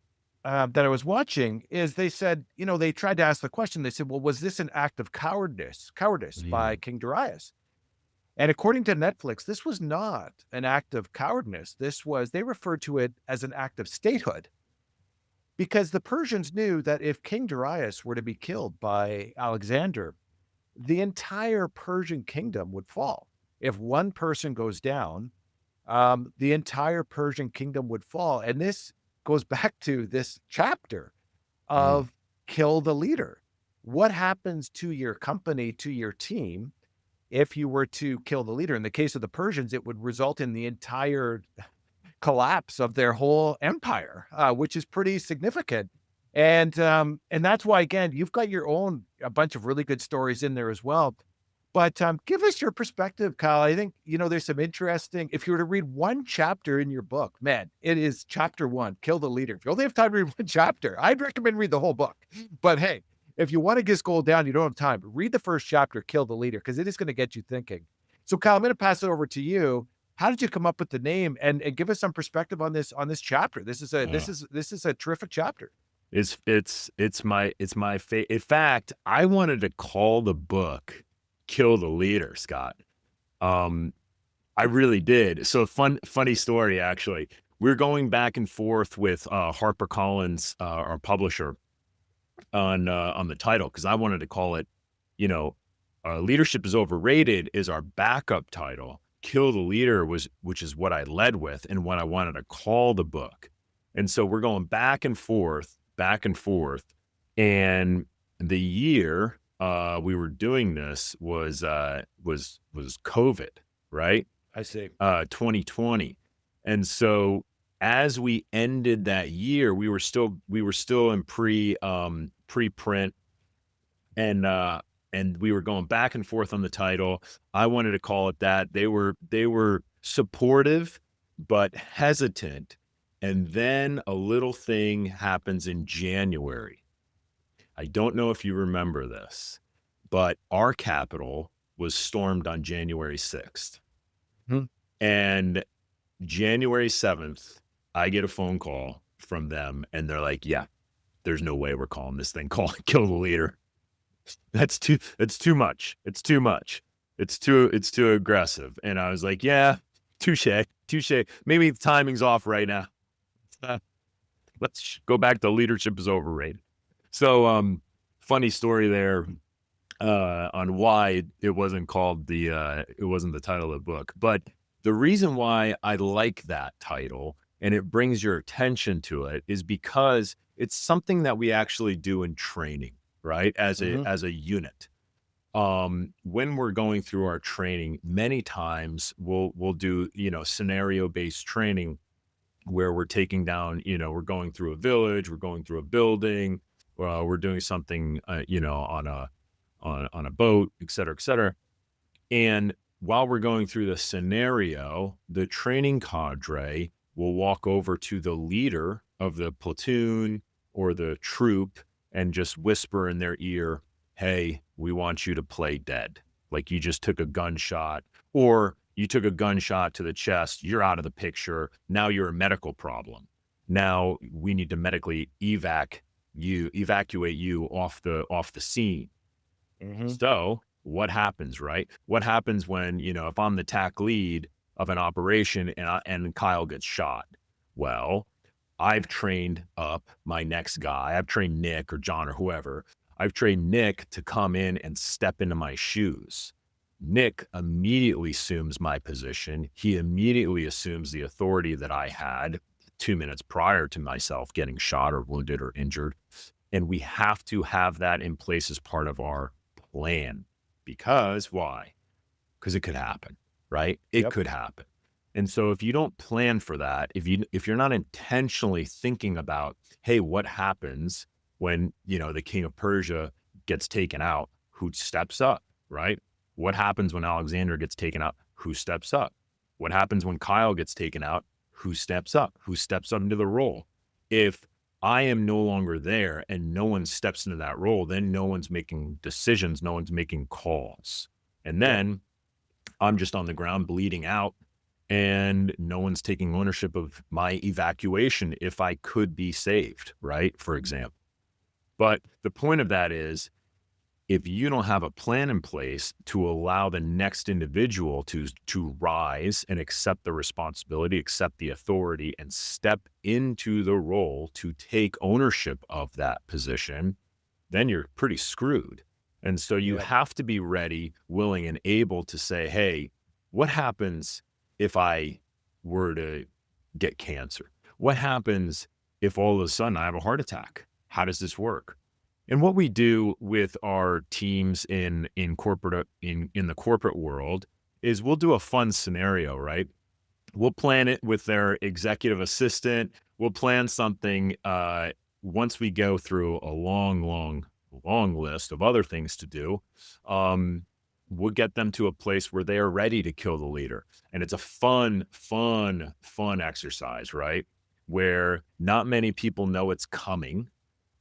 [SPEAKER 2] that I was watching is they said, they tried to ask the question. They said, well, was this an act of cowardice by
[SPEAKER 3] Mm.
[SPEAKER 2] King Darius? And according to Netflix, this was not an act of cowardice. They referred to it as an act of statehood, because the Persians knew that if King Darius were to be killed by Alexander, the entire Persian kingdom would fall. If one person goes down, the entire Persian kingdom would fall. And this goes back to this chapter
[SPEAKER 3] Mm.
[SPEAKER 2] of kill the leader. What happens to your company, to your team, if you were to kill the leader? In the case of the Persians, it would result in the entire collapse of their whole empire, which is pretty significant. And that's why, again, you've got a bunch of really good stories in there as well. But give us your perspective, Kyle. I think, there's some interesting, if you were to read one chapter in your book, man, it is chapter 1, kill the leader. If you only have time to read one chapter, I'd recommend read the whole book. But hey, if you want to get scrolled down, you don't have time, read the first chapter, kill the leader, because it is going to get you thinking. So Kyle, I'm going to pass it over to you. How did you come up with the name, and give us some perspective on this chapter? This is a terrific chapter.
[SPEAKER 3] It's my in fact, I wanted to call the book "Kill the Leader," Scott. I really did. So funny story, actually. We're going back and forth with HarperCollins, our publisher, on the title, because I wanted to call it, "Leadership is Overrated" is our backup title. "Kill the Leader" which is what I led with and what I wanted to call the book. And so we're going back and forth. And the year we were doing this was COVID, right?
[SPEAKER 2] I see.
[SPEAKER 3] 2020. And so as we ended that year, we were still in pre-print, and we were going back and forth on the title. I wanted to call it that. They were supportive but hesitant. And then a little thing happens in January. I don't know if you remember this, but our Capitol was stormed on January 6th.
[SPEAKER 2] Hmm.
[SPEAKER 3] And January 7th, I get a phone call from them, and they're like, yeah, there's no way we're calling this thing Kill the Leader. It's too much. It's too much. It's too aggressive. And I was like, yeah, touche. Maybe the timing's off right now. Let's go back to leadership is overrated. So, funny story there, on why it wasn't called it wasn't the title of the book. But the reason why I like that title and it brings your attention to it is because it's something that we actually do in training, right? As a unit. When we're going through our training, many times we'll do, scenario-based training where we're taking down, we're going through a village, we're going through a building, we're doing something, on a boat, et cetera, et cetera. And while we're going through the scenario, the training cadre will walk over to the leader of the platoon or the troop and just whisper in their ear, hey, we want you to play dead. Like you just took a gunshot, or you took a gunshot to the chest, you're out of the picture. Now you're a medical problem. Now we need to medically evacuate you off the scene. So what happens, right? What happens when, if I'm the TAC lead of an operation and Kyle gets shot? Well, I've trained up my next guy. I've trained Nick or John or whoever. I've trained Nick to come in and step into my shoes. Nick immediately assumes my position. He immediately assumes the authority that I had 2 minutes prior to myself getting shot or wounded or injured. And we have to have that in place as part of our plan. Because why? Because it could happen, right? It could happen. And so if you don't plan for that, if you're not intentionally thinking about, hey, what happens when, the king of Persia gets taken out, who steps up, right? What happens when Alexander gets taken out? Who steps up? What happens when Kyle gets taken out? Who steps up? Who steps up into the role? If I am no longer there and no one steps into that role, then no one's making decisions, no one's making calls. And then I'm just on the ground bleeding out and no one's taking ownership of my evacuation if I could be saved, right? For example. But the point of that is, if you don't have a plan in place to allow the next individual to rise and accept the responsibility, accept the authority, and step into the role to take ownership of that position, then you're pretty screwed. And so you have to be ready, willing, and able to say, hey, what happens if I were to get cancer? What happens if all of a sudden I have a heart attack? How does this work? And what we do with our teams in the corporate world is we'll do a fun scenario, right? We'll plan it with their executive assistant. We'll plan something once we go through a long list of other things to do. We'll get them to a place where they are ready to kill the leader. And it's a fun exercise, right? Where not many people know it's coming,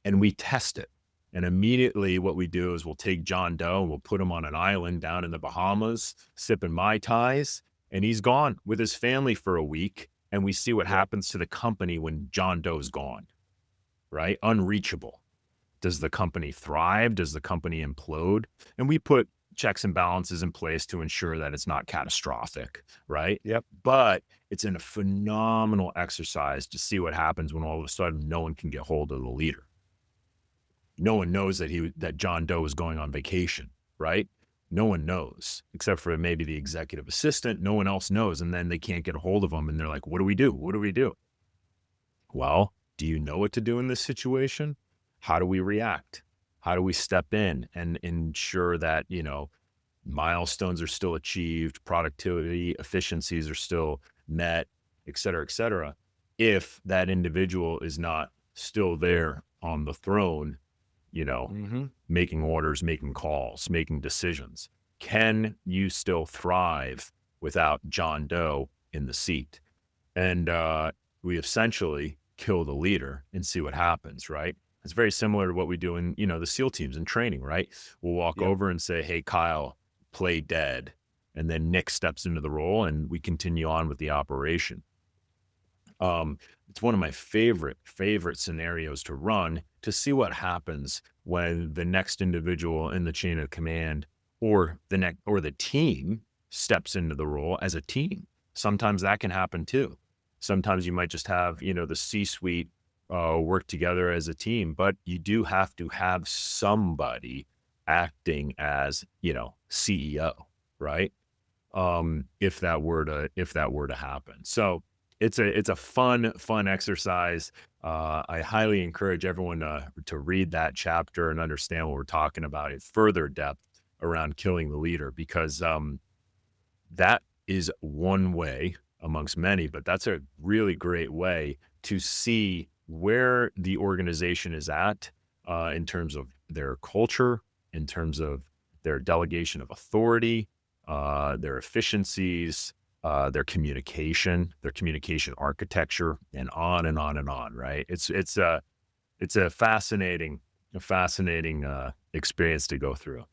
[SPEAKER 3] and we test it. And immediately what we do is we'll take John Doe and we'll put him on an island down in the Bahamas, sipping Mai Tais, and he's gone with his family for a week. And we see what happens to the company when John Doe's gone, right? Unreachable. Does the company thrive? Does the company implode? And we put checks and balances in place to ensure that it's not catastrophic, right? But it's a phenomenal exercise to see what happens when all of a sudden no one can get hold of the leader. No one knows that John Doe is going on vacation, right? No one knows, except for maybe the executive assistant. No one else knows. And then they can't get a hold of him. And they're like, what do we do? What do we do? Well, do you know what to do in this situation? How do we react? How do we step in and ensure that, milestones are still achieved, productivity, efficiencies are still met, et cetera, if that individual is not still there on the throne, you know,
[SPEAKER 2] Mm-hmm.
[SPEAKER 3] making orders, making calls, making decisions? Can you still thrive without John Doe in the seat? And we essentially kill the leader and see what happens, right? It's very similar to what we do in, the SEAL teams in training, right? We'll walk
[SPEAKER 2] Yep.
[SPEAKER 3] over and say, hey, Kyle, play dead. And then Nick steps into the role and we continue on with the operation. It's one of my favorite scenarios to run to see what happens when the next individual in the chain of command or the team steps into the role as a team. Sometimes that can happen too. Sometimes you might just have, the C-suite work together as a team, but you do have to have somebody acting as, CEO, right? If that were to happen. So it's a fun exercise. I highly encourage everyone to read that chapter and understand what we're talking about in further depth around killing the leader, because that is one way amongst many, but that's a really great way to see where the organization is at in terms of their culture, in terms of their delegation of authority, their efficiencies, their communication architecture, and on and on and on. Right? It's a fascinating experience to go through.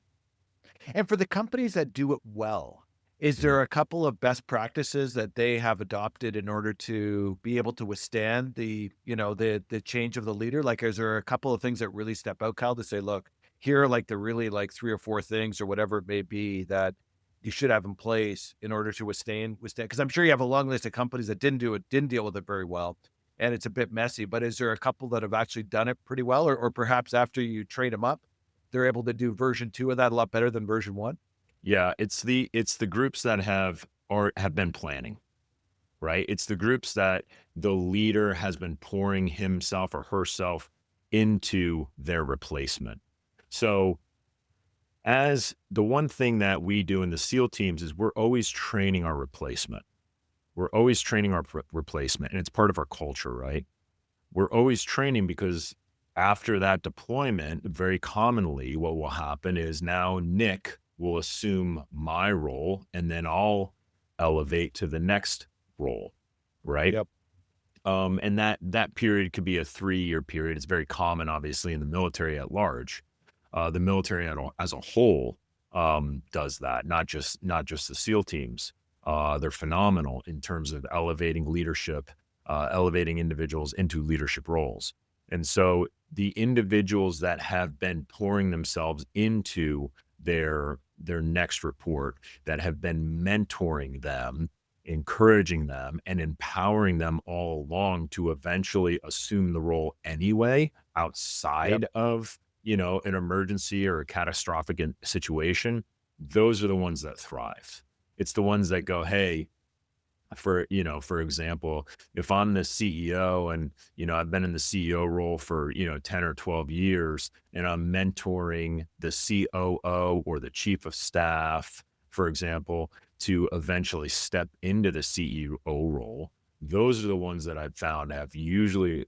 [SPEAKER 2] And for the companies that do it well, is
[SPEAKER 3] Mhm.
[SPEAKER 2] there a couple of best practices that they have adopted in order to be able to withstand the change of the leader? Like, is there a couple of things that really step out, Kyle, to say, look, here are like the really like 3 or 4 things or whatever it may be that you should have in place in order to withstand? Because I'm sure you have a long list of companies that didn't deal with it very well, and it's a bit messy. But is there a couple that have actually done it pretty well, or perhaps after you train them up, they're able to do version 2 of that a lot better than version 1?
[SPEAKER 3] Yeah, it's the groups that have been planning, right? It's the groups that the leader has been pouring himself or herself into their replacement. So, as the one thing that we do in the SEAL teams is we're always training our replacement. We're always training our replacement, and it's part of our culture, right? We're always training because after that deployment, very commonly what will happen is now Nick will assume my role and then I'll elevate to the next role, right?
[SPEAKER 2] Yep.
[SPEAKER 3] And that period could be a 3-year period. It's very common, obviously, in the military at large. The military as a whole does that, not just the SEAL teams. They're phenomenal in terms of elevating leadership, elevating individuals into leadership roles. And so the individuals that have been pouring themselves into their next report, that have been mentoring them, encouraging them, and empowering them all along to eventually assume the role anyway,
[SPEAKER 2] Yep.
[SPEAKER 3] outside of, an emergency or a catastrophic situation, those are the ones that thrive. It's the ones that go, hey, for example, if I'm the CEO and, I've been in the CEO role for, 10 or 12 years and I'm mentoring the COO or the chief of staff, for example, to eventually step into the CEO role, those are the ones that I've found have usually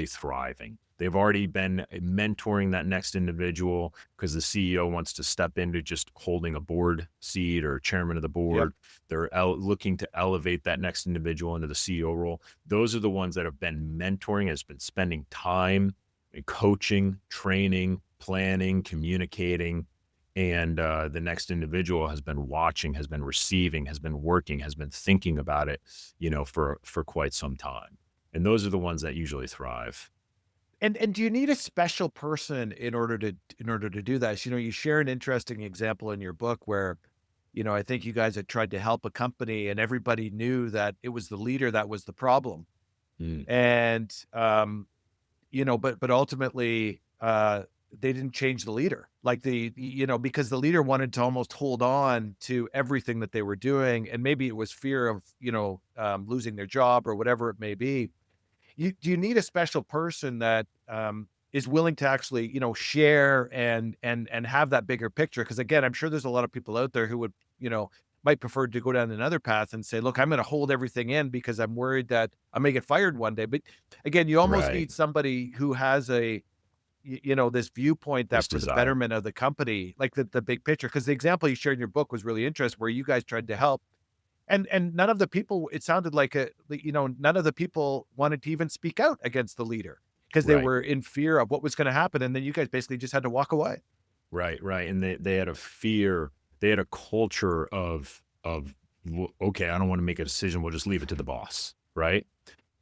[SPEAKER 3] thriving. They've already been mentoring that next individual because the CEO wants to step into just holding a board seat or chairman of the
[SPEAKER 2] Yep.
[SPEAKER 3] board. They're looking to elevate that next individual into the CEO role. Those are the ones that have been mentoring, has been spending time in coaching, training, planning, communicating. And the next individual has been watching, has been receiving, has been working, has been thinking about it, for quite some time. And those are the ones that usually thrive.
[SPEAKER 2] And do you need a special person in order to do that? You share an interesting example in your book where, I think you guys had tried to help a company and everybody knew that it was the leader that was the problem.
[SPEAKER 3] Mm,
[SPEAKER 2] And but ultimately they didn't change the leader. Like because the leader wanted to almost hold on to everything that they were doing. And maybe it was fear of, losing their job or whatever it may be. Do you need a special person that is willing to actually, share and have that bigger picture? Because again, I'm sure there's a lot of people out there who would, might prefer to go down another path and say, look, I'm going to hold everything in because I'm worried that I may get fired one day. But again, you almost
[SPEAKER 3] Right.
[SPEAKER 2] need somebody who has this viewpoint
[SPEAKER 3] This
[SPEAKER 2] that for the
[SPEAKER 3] desire.
[SPEAKER 2] betterment of the company, like the big picture. Because the example you shared in your book was really interesting, where you guys tried to help, and none of the people, it sounded like none of the people wanted to even speak out against the leader because they
[SPEAKER 3] Right.
[SPEAKER 2] were in fear of what was going to happen, and then you guys basically just had to walk away.
[SPEAKER 3] Right, right, and they had a fear, they had a culture of okay, I don't want to make a decision. We'll just leave it to the boss, right?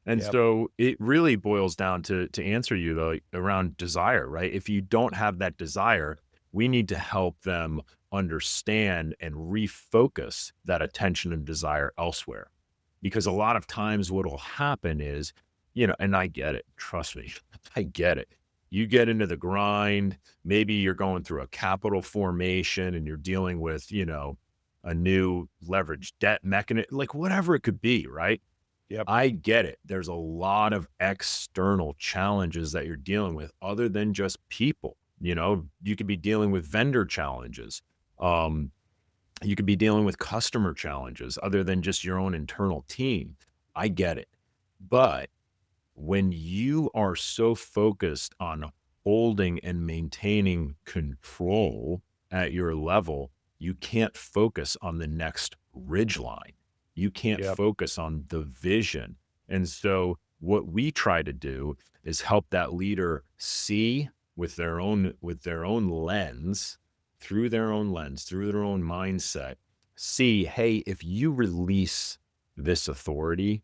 [SPEAKER 3] And
[SPEAKER 2] Yep.
[SPEAKER 3] so it really boils down to answer you though around desire, right? If you don't have that desire, we need to help them understand and refocus that attention and desire elsewhere. Because a lot of times what will happen is, and I get it, trust me, I get it. You get into the grind, maybe you're going through a capital formation and you're dealing with, a new leverage debt mechanism, like whatever it could be, right?
[SPEAKER 2] Yep.
[SPEAKER 3] I get it. There's a lot of external challenges that you're dealing with other than just people. You could be dealing with vendor challenges. Um, you could be dealing with customer challenges other than just your own internal team. I get it. But when you are so focused on holding and maintaining control at your level, you can't focus on the next ridge line. You can't
[SPEAKER 2] Yep.
[SPEAKER 3] focus on the vision. And so what we try to do is help that leader see with their own lens, through their own mindset, see, hey, if you release this authority,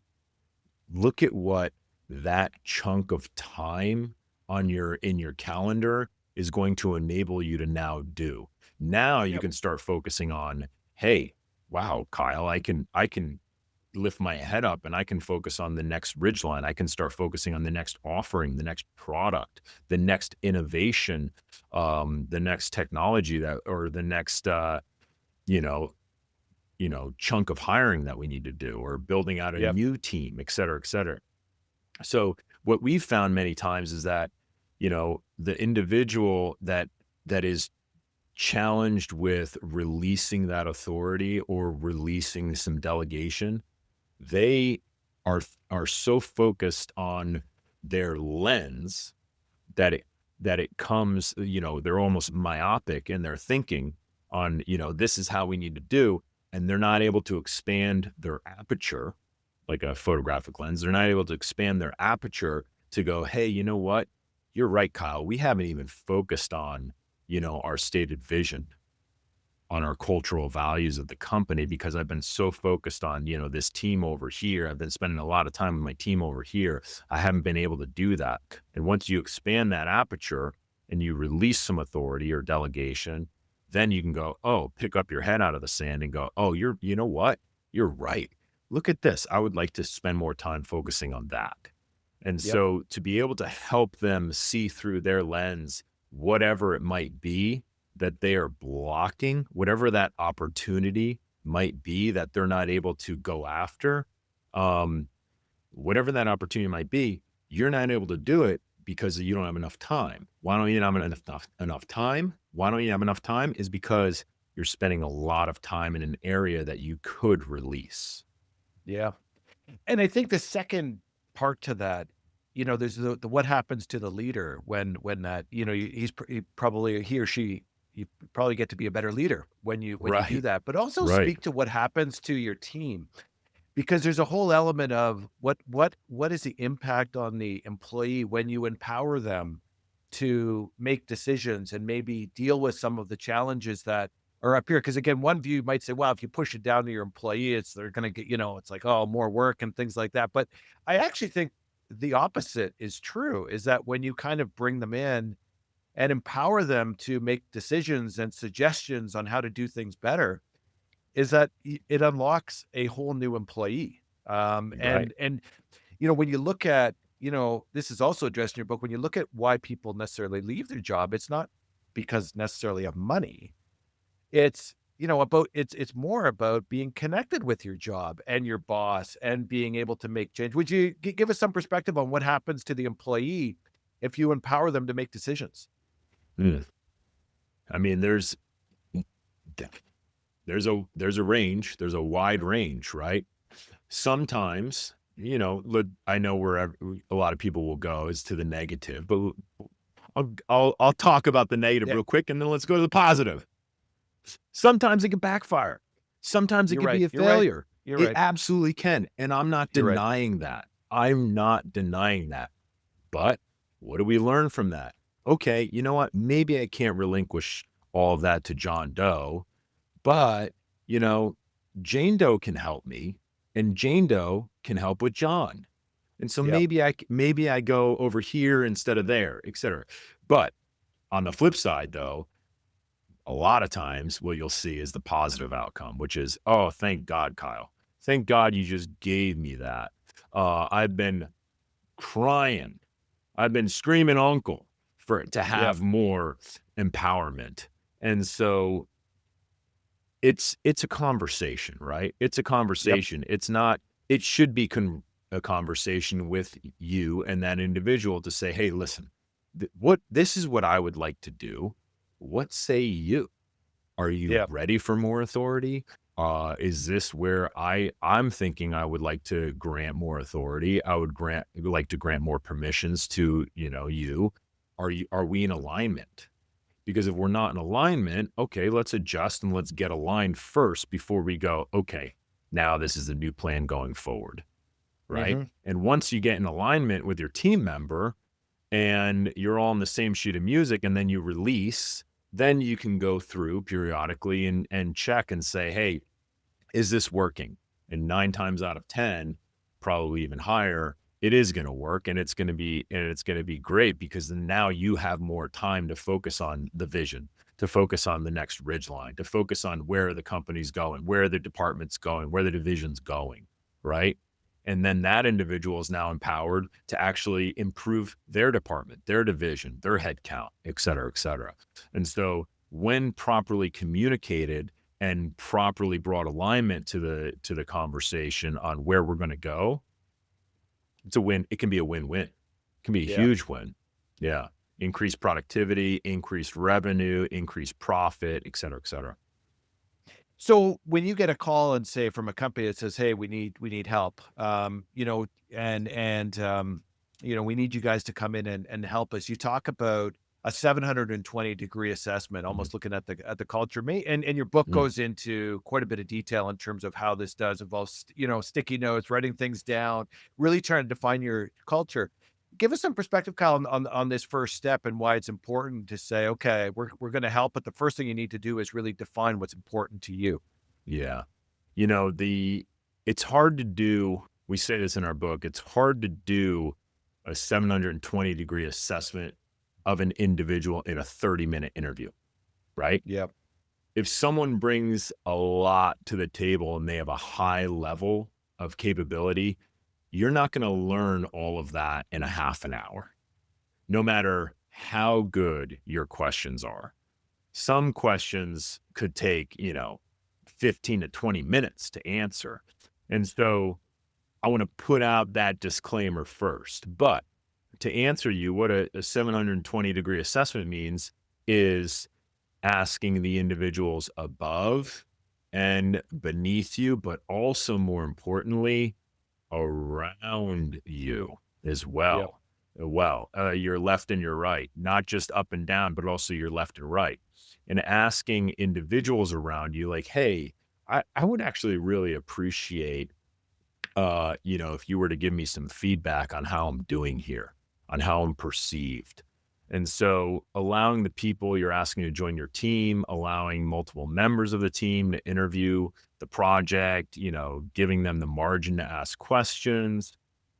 [SPEAKER 3] look at what that chunk of time in your calendar is going to enable you to now do. Now you
[SPEAKER 2] Yep.
[SPEAKER 3] can start focusing on, hey, wow, Kyle, I can lift my head up and I can focus on the next ridge line. I can start focusing on the next offering, the next product, the next innovation, the next technology or the next you know, chunk of hiring that we need to do, or building out a
[SPEAKER 2] Yep.
[SPEAKER 3] new team, et cetera, et cetera. So what we've found many times is that, the individual that is challenged with releasing that authority or releasing some delegation, they are so focused on their lens that it comes, they're almost myopic in their thinking on, this is how we need to do, and they're not able to expand their aperture like a photographic lens. They're not able to expand their aperture to go, hey, you know what? You're right, Kyle. We haven't even focused on, our stated vision, on our cultural values of the company, because I've been so focused on, this team over here. I've been spending a lot of time with my team over here. I haven't been able to do that. And once you expand that aperture and you release some authority or delegation, then you can go, oh, pick up your head out of the sand and go, oh, you know what? You're right. Look at this. I would like to spend more time focusing on that. And
[SPEAKER 2] Yep.
[SPEAKER 3] so to be able to help them see through their lens, whatever it might be that they are blocking, whatever that opportunity might be that they're not able to go after, um, whatever that opportunity might be, you're not able to do it because you don't have enough time. Why don't you have enough time? Why don't you have enough time? Is because you're spending a lot of time in an area that you could release.
[SPEAKER 2] Yeah. And I think the second part to that, there's the what happens to the leader when that, he or she, you probably get to be a better leader when you do
[SPEAKER 3] Right.
[SPEAKER 2] that, but also
[SPEAKER 3] Right.
[SPEAKER 2] speak to what happens to your team, because there's a whole element of what is the impact on the employee when you empower them to make decisions and maybe deal with some of the challenges that are up here. Because again, one view might say, well, if you push it down to your employee, they're going to get, it's like, oh, more work and things like that. But I actually think the opposite is true, is that when you kind of bring them in and empower them to make decisions and suggestions on how to do things better, is that it unlocks a whole new employee.
[SPEAKER 3] Right.
[SPEAKER 2] And when you look at, this is also addressed in your book, when you look at why people necessarily leave their job, it's not because necessarily of money. It's, about it's more about being connected with your job and your boss and being able to make change. Would you give us some perspective on what happens to the employee if you empower them to make decisions?
[SPEAKER 3] Mm. I mean, there's there's a range, there's a wide range, right? Sometimes, you know, I know where a lot of people will go is to the negative, but I'll talk about the negative
[SPEAKER 2] Yeah,
[SPEAKER 3] real quick, and then let's go to the positive. Sometimes it can backfire. Sometimes it
[SPEAKER 2] you're
[SPEAKER 3] could
[SPEAKER 2] right.
[SPEAKER 3] be a
[SPEAKER 2] You're right.
[SPEAKER 3] failure.
[SPEAKER 2] You're
[SPEAKER 3] It
[SPEAKER 2] right.
[SPEAKER 3] absolutely can. And I'm not
[SPEAKER 2] You're right.
[SPEAKER 3] denying that. I'm not denying that. But what do we learn from that? Okay, you know what? Maybe I can't relinquish all of that to John Doe, but, you know, Jane Doe can help me, and Jane Doe can help with John. And so
[SPEAKER 2] Yep.
[SPEAKER 3] maybe I go over here instead of there, et cetera. But on the flip side, though, a lot of times what you'll see is the positive outcome, which is, oh, thank God, Kyle. Thank God you just gave me that. I've been crying. I've been screaming uncle to
[SPEAKER 2] Yep.
[SPEAKER 3] have more empowerment. And so it's a conversation, right? It's a
[SPEAKER 2] Yep.
[SPEAKER 3] conversation. It's not, it should be a conversation with you and that individual to say, hey, listen, this is what I would like to do. What say you? Are you
[SPEAKER 2] Yep.
[SPEAKER 3] ready for more authority? Is this where I'm thinking I would like to grant more authority? I would like to grant more permissions to, you know, you. Are we in alignment? Because if we're not in alignment, okay, let's adjust and let's get aligned first before we go, okay, now this is the new plan going forward. Right.
[SPEAKER 2] Hmm.
[SPEAKER 3] And once you get in alignment with your team member and you're all on the same sheet of music and then you release, then you can go through periodically and check and say, hey, is this working? And 9 times out of 10, probably even higher, it is going to work, and it's going to be great, because then now you have more time to focus on the vision, to focus on the next ridge line, to focus on where the company's going, where the department's going, where the division's going, right? And then that individual is now empowered to actually improve their department, their division, their headcount, et cetera, et cetera. And so when properly communicated and properly brought alignment to the conversation on where we're going to go, it's a win. It can be a win-win. It can be a
[SPEAKER 2] Yeah.
[SPEAKER 3] huge win. Yeah. Increased productivity, increased revenue, increased profit, et cetera, et cetera.
[SPEAKER 2] So when you get a call and say from a company that says, "Hey, we need help," you know, you know, we need you guys to come in and help us. You talk about a 720-degree assessment,
[SPEAKER 3] Mhm.
[SPEAKER 2] almost looking at the culture. And your book
[SPEAKER 3] Mm.
[SPEAKER 2] goes into quite a bit of detail in terms of how this does involve, you know, sticky notes, writing things down, really trying to define your culture. Give us some perspective, Kyle, on this first step and why it's important to say, okay, we're going to help, but the first thing you need to do is really define what's important to you.
[SPEAKER 3] Yeah. You know, it's hard to do. We say this in our book. It's hard to do a 720-degree assessment of an individual in a 30-minute interview, right?
[SPEAKER 2] Yep.
[SPEAKER 3] If someone brings a lot to the table and they have a high level of capability, you're not going to learn all of that in a half an hour, no matter how good your questions are. Some questions could take, you know, 15 to 20 minutes to answer. And so I want to put out that disclaimer first. But to answer you, what a 720-degree assessment means is asking the individuals above and beneath you, but also more importantly, around you as
[SPEAKER 2] Yep.
[SPEAKER 3] well. Your left and your right, not just up and down, but also your left and right. And asking individuals around you, like, hey, I would actually really appreciate, you know, if you were to give me some feedback on how I'm doing here, on how I'm perceived. And so allowing the people you're asking to join your team, allowing multiple members of the team to interview the project, you know, giving them the margin to ask questions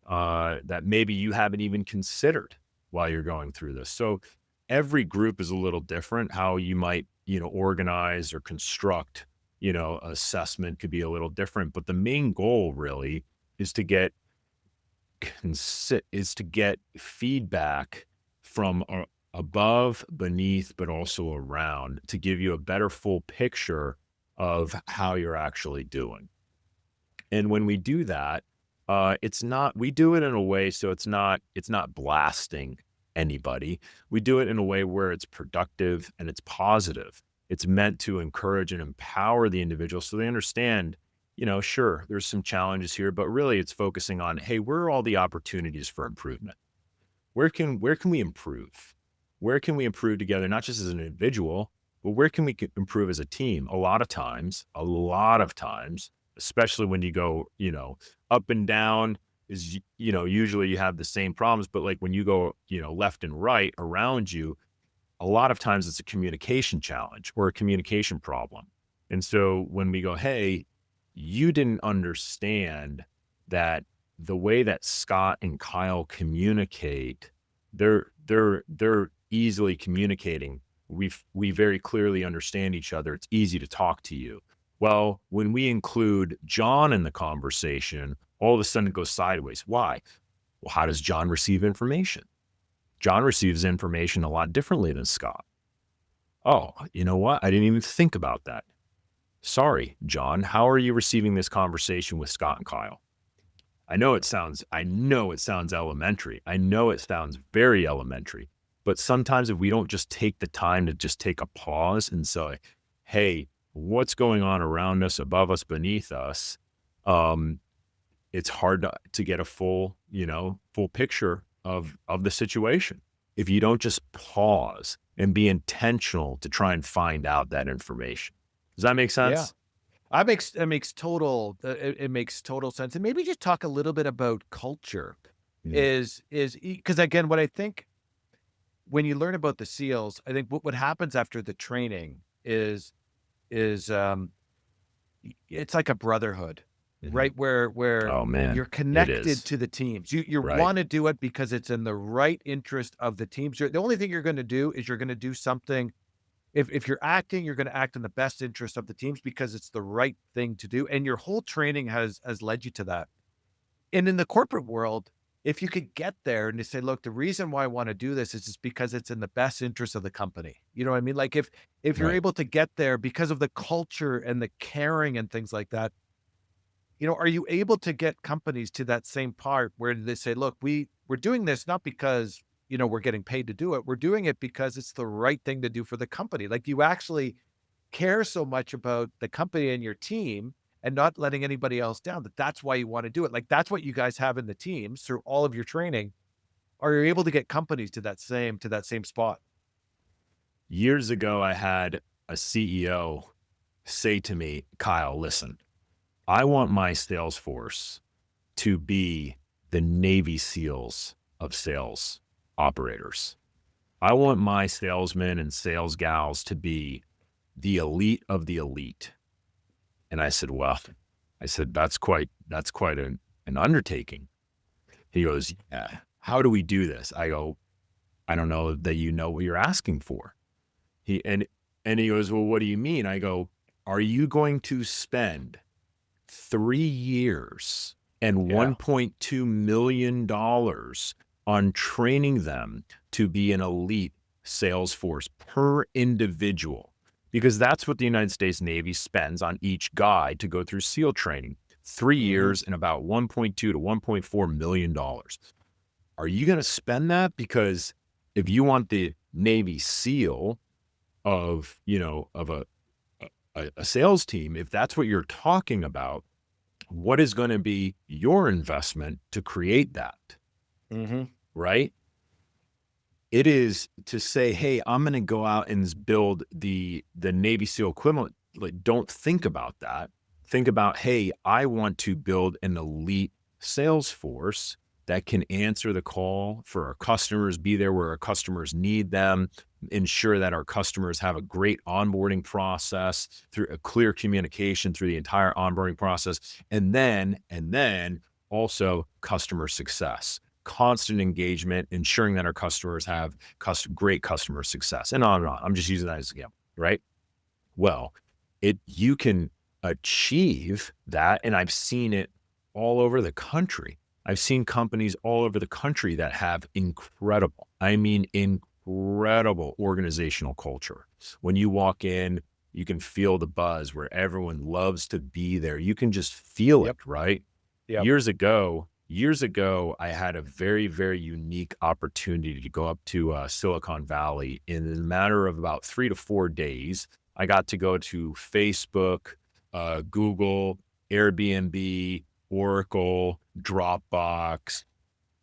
[SPEAKER 3] that maybe you haven't even considered while you're going through this. So every group is a little different. How you might, you know, organize or construct, you know, assessment could be a little different. But the main goal really is to get feedback from above, beneath, but also around, to give you a better full picture of how you're actually doing. And when we do that, we do it in a way so it's not blasting anybody. We do it in a way where it's productive and it's positive. It's meant to encourage and empower the individual so they understand, sure, there's some challenges here, but really it's focusing on, hey, where are all the opportunities for improvement? Where can we improve? Where can we improve together, not just as an individual, but where can we improve as a team? A lot of times, especially when you go, up and down is, usually you have the same problems, but like when you go, left and right around you, a lot of times it's a communication challenge or a communication problem. And so when we go, hey, you didn't understand that the way that Scott and Kyle communicate, they're easily communicating. We very clearly understand each other. It's easy to talk to you. Well, when we include John in the conversation, all of a sudden it goes sideways. Why? Well, how does John receive information? John receives information a lot differently than Scott. Oh, you know what? I didn't even think about that. Sorry, John, how are you receiving this conversation with Scott and Kyle? I know it sounds elementary. I know it sounds very elementary, but sometimes if we don't just take the time to just take a pause and say, hey, what's going on around us, above us, beneath us? It's hard to get a full picture of the situation if you don't just pause and be intentional to try and find out that information. Does that make sense?
[SPEAKER 2] Yeah. It makes total sense. And maybe just talk a little bit about culture
[SPEAKER 3] Yeah.
[SPEAKER 2] is because again, what I think when you learn about the SEALs, I think what happens after the training is it's like a brotherhood,
[SPEAKER 3] Mhm.
[SPEAKER 2] right? Where
[SPEAKER 3] Oh man,
[SPEAKER 2] you're
[SPEAKER 3] it
[SPEAKER 2] connected
[SPEAKER 3] is.
[SPEAKER 2] to the teams. You
[SPEAKER 3] Right.
[SPEAKER 2] want to do it because it's in the right interest of the teams. The only thing you're going to do is you're going to do something. If you're acting, you're going to act in the best interest of the teams because it's the right thing to do. And your whole training has led you to that. And in the corporate world, if you could get there and you say, look, the reason why I want to do this is just because it's in the best interest of the company. You know what I mean? Like if you're
[SPEAKER 3] Right.
[SPEAKER 2] able to get there because of the culture and the caring and things like that, are you able to get companies to that same part where they say, look, we're doing this not because, we're getting paid to do it. We're doing it because it's the right thing to do for the company. Like you actually care so much about the company and your team and not letting anybody else down that's why you want to do it. Like that's what you guys have in the teams through all of your training. Are you able to get companies to that same spot?
[SPEAKER 3] Years ago, I had a CEO say to me, Kyle, listen, I want my sales force to be the Navy SEALs of sales operators. I want my salesmen and sales gals to be the elite of the elite. And I said, well, that's quite an undertaking. He goes, yeah, how do we do this? I go, I don't know that you know what you're asking for. He goes, well, what do you mean? I go, are you going to spend 3 years and
[SPEAKER 2] Yeah.
[SPEAKER 3] $1.2 million on training them to be an elite sales force per individual? Because that's what the United States Navy spends on each guy to go through SEAL training. 3
[SPEAKER 2] Hmm.
[SPEAKER 3] years and about $1.2 to $1.4 million. Are you going to spend that? Because if you want the Navy SEAL of a sales team, if that's what you're talking about, what is going to be your investment to create that,
[SPEAKER 2] Hmm.
[SPEAKER 3] right? It is to say, hey, I'm going to go out and build the Navy SEAL equivalent. Like, don't think about that. Think about, hey, I want to build an elite sales force that can answer the call for our customers, be there where our customers need them, ensure that our customers have a great onboarding process through a clear communication through the entire onboarding process. And then also customer success, constant engagement, ensuring that our customers have great customer success, and on and on. I'm just using that as an example, right? Well, you can achieve that, and I've seen it all over the country. I've seen companies all over the country that have incredible organizational culture. When you walk in, you can feel the buzz where everyone loves to be there. You can just feel it,
[SPEAKER 2] Yep.
[SPEAKER 3] right?
[SPEAKER 2] Yep.
[SPEAKER 3] Years ago, I had a very, very unique opportunity to go up to Silicon Valley in a matter of about 3 to 4 days I got to go to Facebook, Google, Airbnb, Oracle, Dropbox,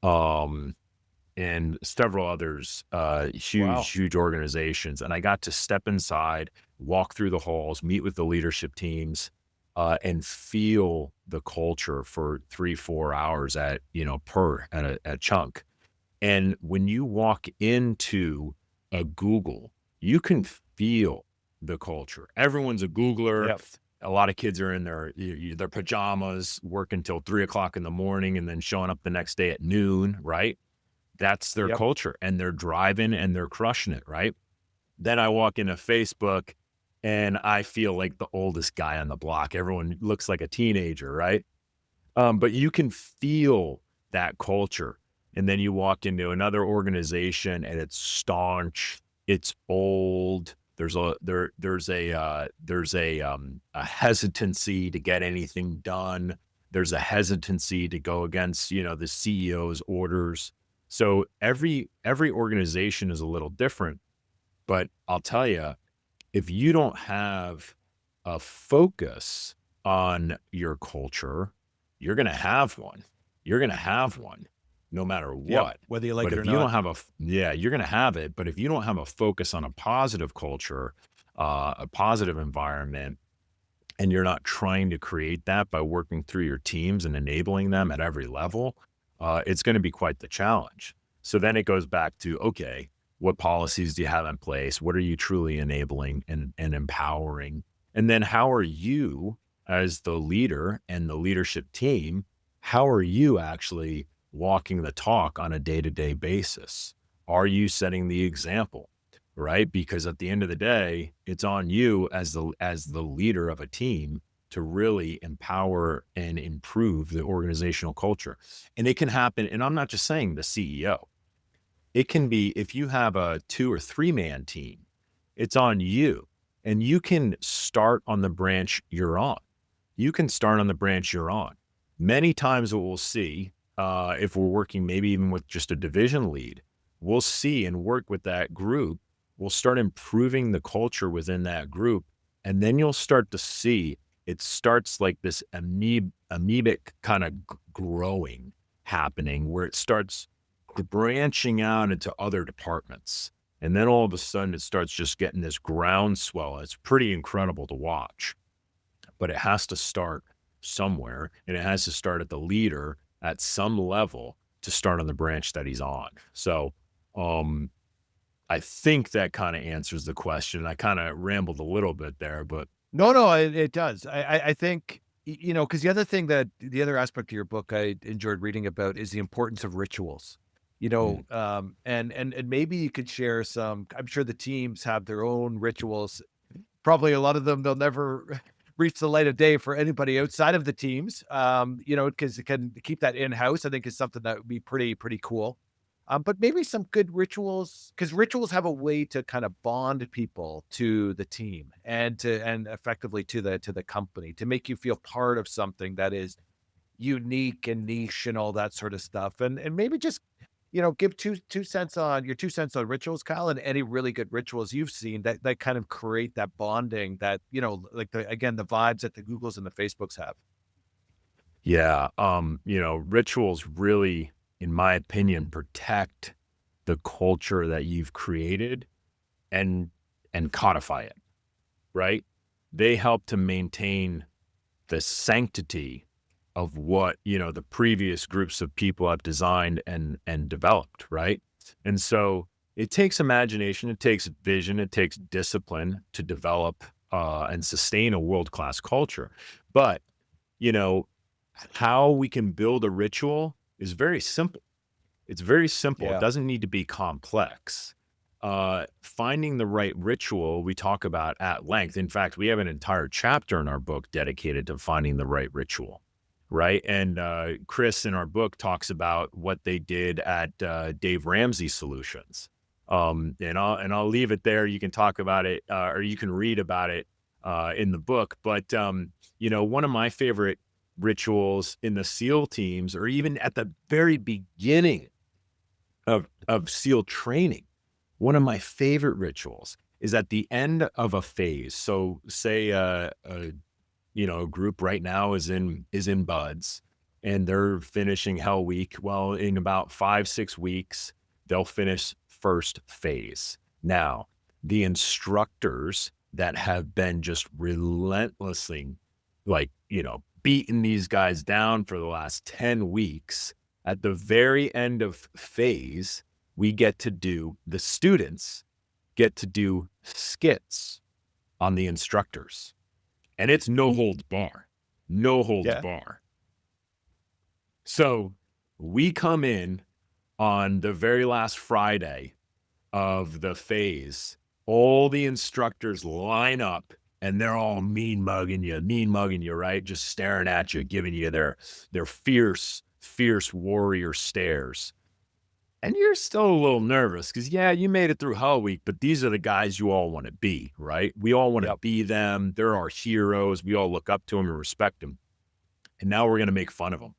[SPEAKER 3] um, and several others,
[SPEAKER 2] Wow.
[SPEAKER 3] huge organizations. And I got to step inside, walk through the halls, meet with the leadership teams, and feel the culture for 3-4 hours at, at a chunk. And when you walk into a Google, you can feel the culture. Everyone's a Googler.
[SPEAKER 2] Yep.
[SPEAKER 3] A lot of kids are in their pajamas, working till 3 o'clock in the morning and then showing up the next day at noon, right? That's their
[SPEAKER 2] Yep.
[SPEAKER 3] culture, and they're driving and they're crushing it, right? Then I walk into Facebook and I feel like the oldest guy on the block. Everyone looks like a teenager, right? But you can feel that culture. And then you walk into another organization and it's staunch, it's old. There's a hesitancy to get anything done. There's a hesitancy to go against, the CEO's orders. So every organization is a little different, but I'll tell you, if you don't have a focus on your culture, you're going to have one. You're going to have one no matter
[SPEAKER 2] Yep.
[SPEAKER 3] what.
[SPEAKER 2] Whether you like
[SPEAKER 3] But
[SPEAKER 2] it or
[SPEAKER 3] if you don't
[SPEAKER 2] not.
[SPEAKER 3] have you're going to have it. But if you don't have a focus on a positive culture, a positive environment, and you're not trying to create that by working through your teams and enabling them at every level, it's going to be quite the challenge. So then it goes back to, okay, what policies do you have in place? What are you truly enabling and empowering? And then how are you, as the leader and the leadership team, how are you actually walking the talk on a day-to-day basis? Are you setting the example, right? Because at the end of the day, it's on you as the leader of a team to really empower and improve the organizational culture. And it can happen, and I'm not just saying the CEO. It can be if you have a 2 or 3 man team, it's on you. And you can start on the branch you're on. You can start on the branch you're on. Many times what we'll see, if we're working maybe even with just a division lead, we'll see and work with that group. We'll start improving the culture within that group. And then you'll start to see it starts like this amoebic kind of growing happening where it starts branching out into other departments. And then all of a sudden it starts just getting this groundswell. It's pretty incredible to watch, but it has to start somewhere, and it has to start at the leader at some level to start on the branch that he's on. So, I think that kind of answers the question. I kind of rambled a little bit there, but
[SPEAKER 2] No, it does. I think, because the other aspect of your book I enjoyed reading about is the importance of rituals.
[SPEAKER 3] mm,
[SPEAKER 2] And maybe you could share some. I'm sure the teams have their own rituals. Probably a lot of them they'll never reach the light of day for anybody outside of the teams. Because it can keep that in house. I think is something that would be pretty cool. But maybe some good rituals, because rituals have a way to kind of bond people to the team and effectively to the company, to make you feel part of something that is unique and niche and all that sort of stuff. And maybe just, give two cents on your 2 cents on rituals, Kyle, and any really good rituals you've seen that kind of create that bonding that, like the vibes that the Googles and the Facebooks have.
[SPEAKER 3] yeah, rituals really, in my opinion, protect the culture that you've created and codify it, right? They help to maintain the sanctity of what, the previous groups of people have designed and developed, right? And so it takes imagination, it takes vision, it takes discipline to develop and sustain a world-class culture. But, you know, how we can build a ritual is very simple. It's very simple. It
[SPEAKER 2] Yeah.
[SPEAKER 3] doesn't need to be complex. Finding the right ritual, we talk about at length. In fact, we have an entire chapter in our book dedicated to finding the right ritual, right? And Chris in our book talks about what they did at Dave Ramsey Solutions. And I'll leave it there. You can talk about it, or you can read about it in the book. But one of my favorite rituals in the SEAL teams, or even at the very beginning of SEAL training, one of my favorite rituals is at the end of a phase. So say a group right now is in buds and they're finishing Hell Week. Well, in about 5-6 weeks, they'll finish first phase. Now, the instructors that have been just relentlessly, like, beating these guys down for the last 10 weeks, at the very end of phase, the students get to do skits on the instructors. And it's no holds bar. No holds
[SPEAKER 2] Yeah.
[SPEAKER 3] bar. So we come in on the very last Friday of the phase. All the instructors line up and they're all mean mugging you, right? Just staring at you, giving you their fierce warrior stares. And you're still a little nervous because, yeah, you made it through Hell Week, but these are the guys you all want to be, right? We all want to be them. They're our heroes. We all look up to them and respect them. And now we're going to make fun of them.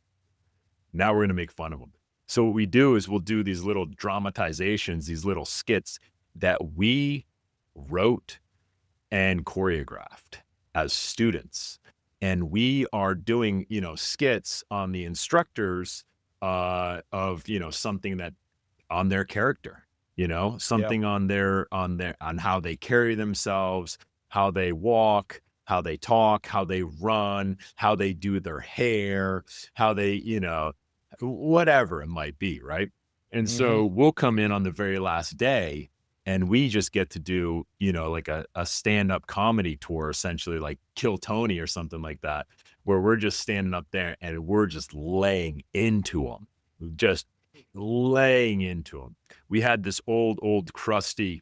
[SPEAKER 3] So what we do is we'll do these little dramatizations, these little skits that we wrote and choreographed as students. And we are doing, skits on the instructors of, something that on their character, something on how they carry themselves, how they walk, how they talk, how they run, how they do their hair, how they, whatever it might be. Right. And so we'll come in on the very last day and we just get to do, like a stand-up comedy tour, essentially like Kill Tony or something like that, where we're just standing up there and we're just laying into them. We had this old crusty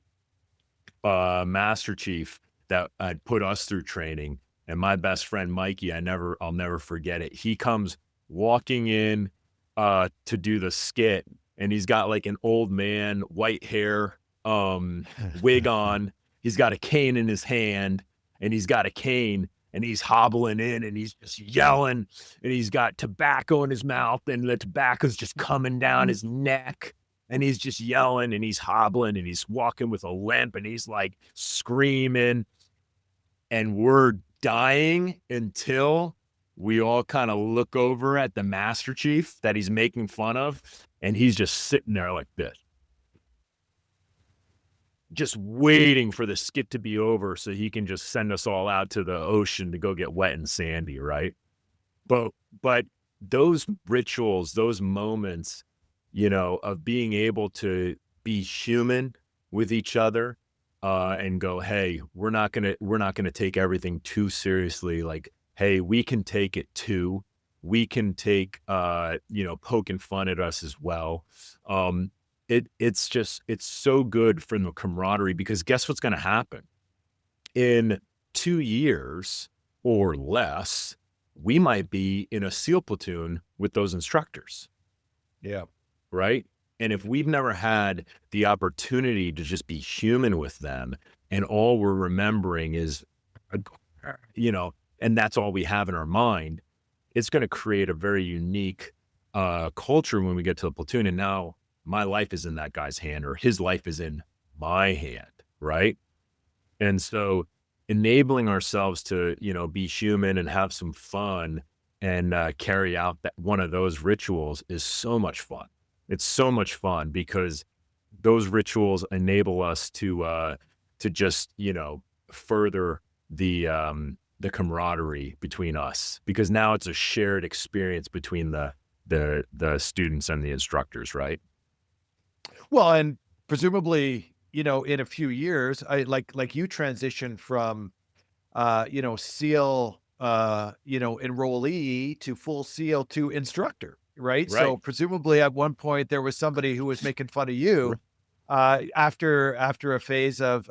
[SPEAKER 3] Master Chief that had put us through training, and my best friend Mikey, I'll never forget it. He comes walking in to do the skit, and he's got like an old man, white hair, wig on. He's got a cane in his hand, and he's hobbling in and he's just yelling, and he's got tobacco in his mouth and the tobacco's just coming down his neck, and he's just yelling and he's hobbling and he's walking with a limp and he's like screaming, and we're dying until we all kind of look over at the Master Chief that he's making fun of, and he's just sitting there like this, just waiting for the skit to be over so he can just send us all out to the ocean to go get wet and sandy, right? But those rituals, those moments, of being able to be human with each other, and go, hey, we're not gonna take everything too seriously. Like, hey, we can take it too. We can take poking fun at us as well. It's so good for the camaraderie, because guess what's going to happen? In 2 years or less, we might be in a SEAL platoon with those instructors.
[SPEAKER 2] Yeah.
[SPEAKER 3] Right. And if we've never had the opportunity to just be human with them, and all we're remembering is, and that's all we have in our mind, it's going to create a very unique culture when we get to the platoon. And now my life is in that guy's hand, or his life is in my hand, right? And so enabling ourselves to, be human and have some fun and carry out one of those rituals is so much fun. It's so much fun because those rituals enable us to just, further the camaraderie between us, because now it's a shared experience between the students and the instructors, right?
[SPEAKER 2] Well, and presumably, in a few years, I like you transition from, SEAL, enrollee to full SEAL to instructor, right? So
[SPEAKER 3] Right.
[SPEAKER 2] presumably at one point there was somebody who was making fun of you, after a phase of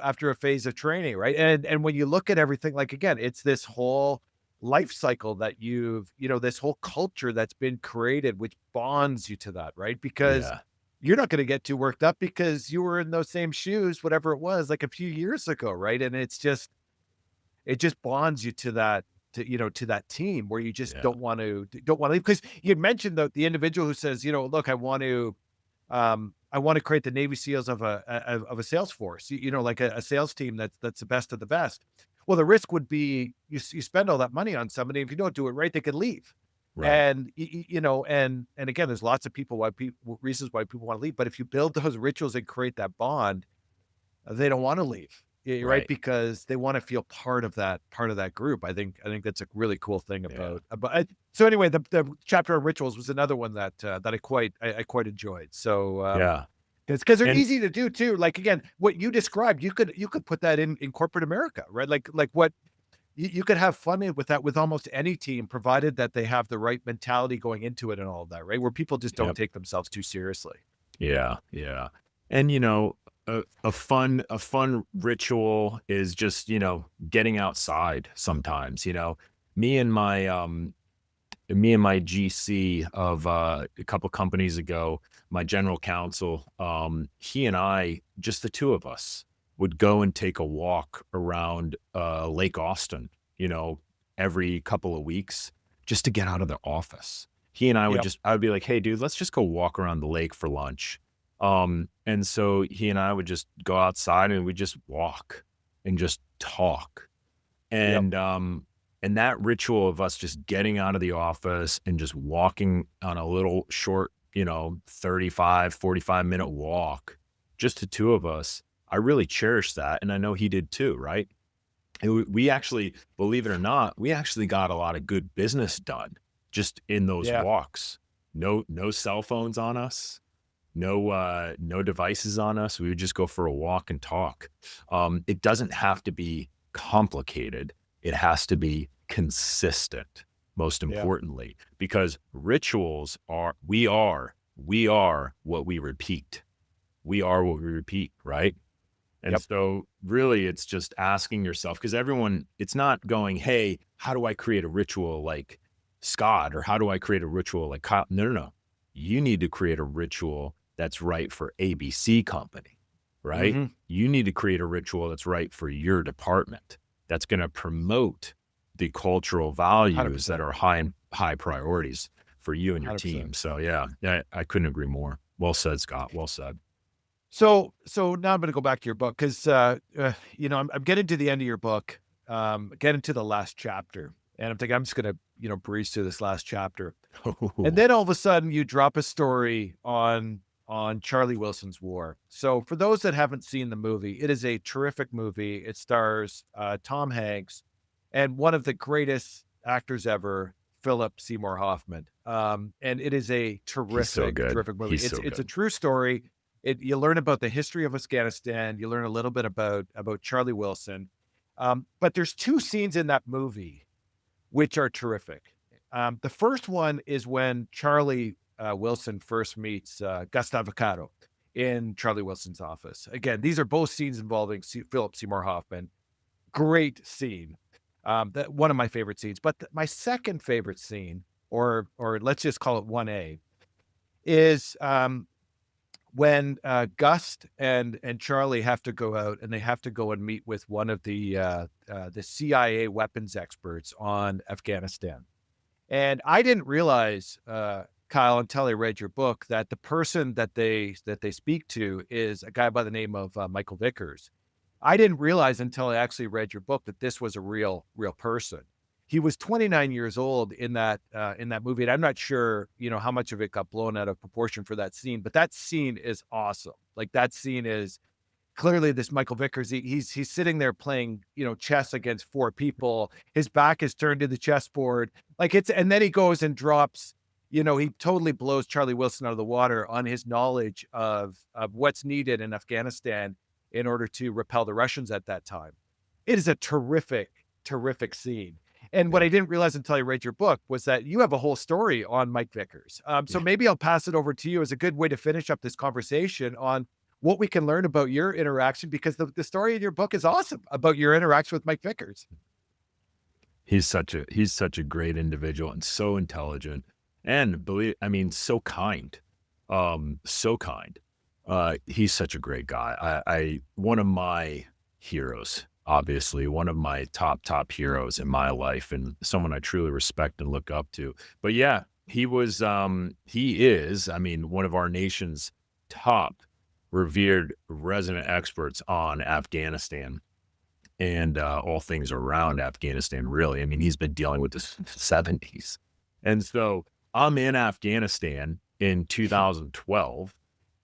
[SPEAKER 2] training, right? And when you look at everything, like, again, it's this whole life cycle that this whole culture that's been created, which bonds you to that, right? Because
[SPEAKER 3] Yeah.
[SPEAKER 2] you're not going to get too worked up because you were in those same shoes, whatever it was, like a few years ago, right? And it just bonds you to that, to that team where you just
[SPEAKER 3] Yeah.
[SPEAKER 2] don't want to leave. Because you had mentioned the individual who says, look, I I want to create the Navy SEALs of a sales force, like a sales team that's the best of the best. Well, the risk would be you spend all that money on somebody. If you don't do it right, they could leave.
[SPEAKER 3] Right.
[SPEAKER 2] And and again, there's lots of reasons why people want to leave. But if you build those rituals and create that bond, they don't want to leave, right?
[SPEAKER 3] Right.
[SPEAKER 2] Because they want to feel part of that group. I think that's a really cool thing
[SPEAKER 3] Yeah.
[SPEAKER 2] about. So anyway, the chapter on rituals was another one that I quite enjoyed. So
[SPEAKER 3] Yeah.
[SPEAKER 2] because they're
[SPEAKER 3] And
[SPEAKER 2] easy to do too. Like again, what you described, you could put that in corporate America, right? Like what you could have fun with that with almost any team, provided that they have the right mentality going into it and all of that, right? Where people just don't
[SPEAKER 3] yep.
[SPEAKER 2] take themselves too seriously.
[SPEAKER 3] Yeah. Yeah. And a fun ritual is just, getting outside sometimes, me and my GC of a couple companies ago, my general counsel, he and I, just the two of us, would go and take a walk around Lake Austin, every couple of weeks, just to get out of the office. He and I would
[SPEAKER 2] Yep.
[SPEAKER 3] I would be like, hey, dude, let's just go walk around the lake for lunch. And so he and I would just go outside and we just walk and just talk.
[SPEAKER 2] Yep.
[SPEAKER 3] And that ritual of us just getting out of the office and just walking on a little short, 35, 45-minute walk, just the two of us, I really cherish that. And I know he did too, right? And we actually, believe it or not, we actually got a lot of good business done just in those
[SPEAKER 2] Yeah.
[SPEAKER 3] walks. No cell phones on us. No devices on us. We would just go for a walk and talk. It doesn't have to be complicated. It has to be consistent, most
[SPEAKER 2] Yeah.
[SPEAKER 3] importantly, because rituals we are what we repeat. We are what we repeat, right? And
[SPEAKER 2] Yep.
[SPEAKER 3] so really it's just asking yourself, because it's not going, hey, how do I create a ritual like Scott, or how do I create a ritual like Kyle? No. You need to create a ritual that's right for ABC company, right?
[SPEAKER 2] Mm-hmm.
[SPEAKER 3] You need to create a ritual that's right for your department, that's going to promote the cultural values that
[SPEAKER 2] 100%.
[SPEAKER 3] are high priorities for you and your
[SPEAKER 2] 100%.
[SPEAKER 3] team. So yeah, I couldn't agree more. Well said, Scott. Well said.
[SPEAKER 2] So now I'm going to go back to your book because I'm getting to the end of your book, getting to the last chapter, and I'm thinking I'm just going to breeze through this last chapter, and then all of a sudden you drop a story on Charlie Wilson's War. So for those that haven't seen the movie, it is a terrific movie. It stars Tom Hanks and one of the greatest actors ever, Philip Seymour Hoffman. And it is a
[SPEAKER 3] He's so good.
[SPEAKER 2] terrific movie.
[SPEAKER 3] He's so
[SPEAKER 2] It's a
[SPEAKER 3] good.
[SPEAKER 2] true story. You learn about the history of Afghanistan. You learn a little bit about Charlie Wilson. But there's two scenes in that movie which are terrific. The first one is when Charlie Wilson first meets Gustave Vacato in Charlie Wilson's office. Again, these are both scenes involving Philip Seymour Hoffman. Great scene. One of my favorite scenes. But my second favorite scene, or let's just call it 1A, is when Gus and Charlie have to go out and they have to go and meet with one of the CIA weapons experts on Afghanistan. And I didn't realize, Kyle, until I read your book, that the person that they speak to is a guy by the name of Michael Vickers. I didn't realize until I actually read your book that this was a real person. He was 29 years old in that movie, and I'm not sure, how much of it got blown out of proportion for that scene, but that scene is awesome. Like that scene is clearly this Michael Vickers. He's sitting there playing, chess against four people. His back is turned to the chessboard, and then he goes and drops. He totally blows Charlie Wilson out of the water on his knowledge of what's needed in Afghanistan in order to repel the Russians at that time. It is a terrific scene. And what I didn't realize until I read your book was that you have a whole story on Mike Vickers. So
[SPEAKER 3] Yeah.
[SPEAKER 2] maybe I'll pass it over to you as a good way to finish up this conversation on what we can learn about your interaction, because the story in your book is awesome about your interaction with Mike Vickers.
[SPEAKER 3] He's such a great individual and so intelligent and so kind. So kind. He's such a great guy. I one of my heroes, obviously one of my top heroes in my life, and someone I truly respect and look up to. But yeah, he is, one of our nation's top revered resident experts on Afghanistan and all things around Afghanistan, really. I mean, he's been dealing with this since the 70s. And so I'm in Afghanistan in 2012,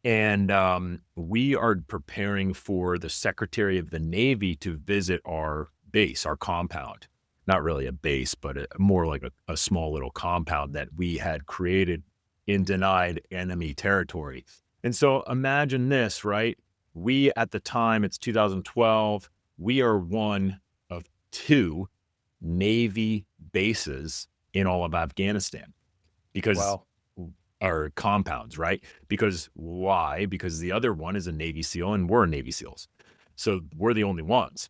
[SPEAKER 3] and we are preparing for the Secretary of the Navy to visit our base, our compound. Not really a base, but more like a small little compound that we had created in denied enemy territory. And so imagine this, right? We, at the time, it's 2012, we are one of 2 Navy bases in all of Afghanistan because
[SPEAKER 2] Wow.
[SPEAKER 3] our compounds, right? Because why? Because the other one is a Navy SEAL and we're Navy SEALs. So we're the only ones.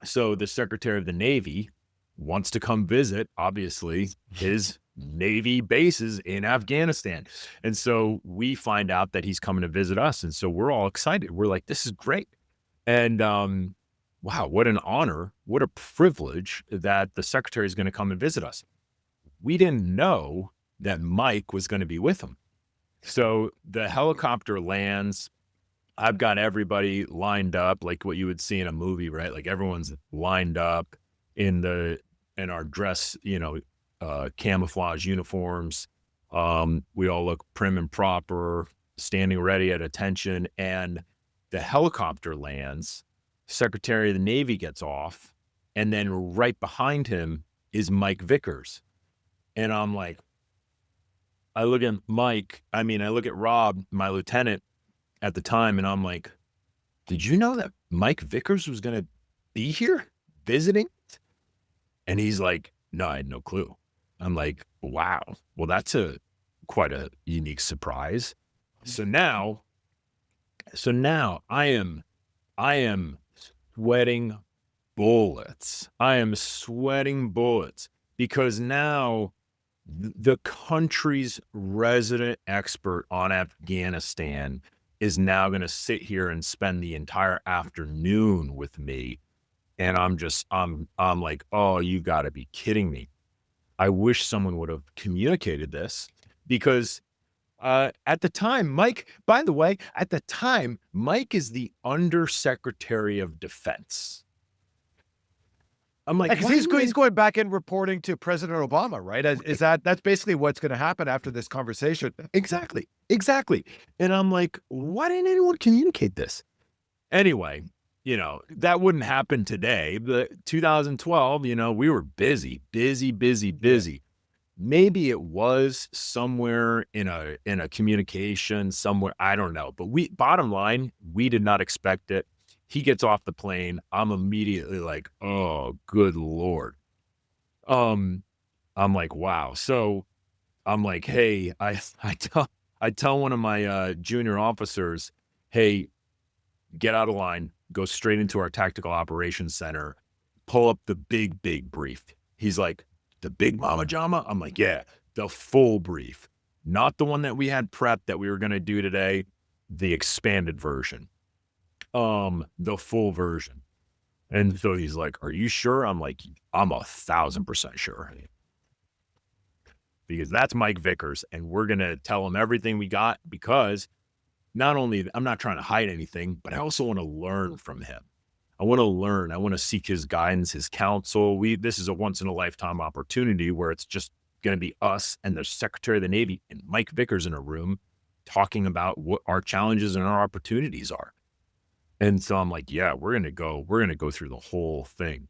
[SPEAKER 3] So the Secretary of the Navy wants to come visit, obviously, his Navy bases in Afghanistan. And so we find out that he's coming to visit us. And so we're all excited. We're like, this is great. And wow, what an honor, what a privilege that the Secretary is going to come and visit us. We didn't know that Mike was going to be with him. So the helicopter lands. I've got everybody lined up like what you would see in a movie, right? Like everyone's lined up in our dress, camouflage uniforms. We all look prim and proper, standing ready at attention. And the helicopter lands, Secretary of the Navy gets off, and then right behind him is Mike Vickers. And I'm like, I look at Rob, my lieutenant at the time, and I'm like, did you know that Mike Vickers was going to be here visiting? And he's like, no, I had no clue. I'm like, wow, well, that's quite a unique surprise. So now I am sweating bullets. I am sweating bullets because now the country's resident expert on Afghanistan is now going to sit here and spend the entire afternoon with me. And I'm like, oh, you got to be kidding me. I wish someone would have communicated this because at the time, Mike, by the way, Mike is the Undersecretary of Defense. I'm like,
[SPEAKER 2] Because he's going back and reporting to President Obama, right? That's basically what's going to happen after this conversation.
[SPEAKER 3] Exactly. And I'm like, why didn't anyone communicate this? Anyway, that wouldn't happen today. But 2012, we were busy. Maybe it was somewhere in a communication somewhere. I don't know. But bottom line, we did not expect it. He gets off the plane. I'm immediately like, oh, good Lord. I'm like, wow. So I'm like, hey, I tell one of my junior officers, hey, get out of line, go straight into our tactical operations center, pull up the big brief. He's like, the big mama jama? I'm like, yeah, the full brief, not the one that we had prepped that we were going to do today, the expanded version, the full version. And so he's like, are you sure? I'm like, I'm 1,000% sure. Because that's Mike Vickers, and we're going to tell him everything we got because not only, I'm not trying to hide anything, but I also want to learn from him. I want to learn. I want to seek his guidance, his counsel. This is a once in a lifetime opportunity where it's just going to be us and the Secretary of the Navy and Mike Vickers in a room talking about what our challenges and our opportunities are. And so I'm like, yeah, we're going to go through the whole thing.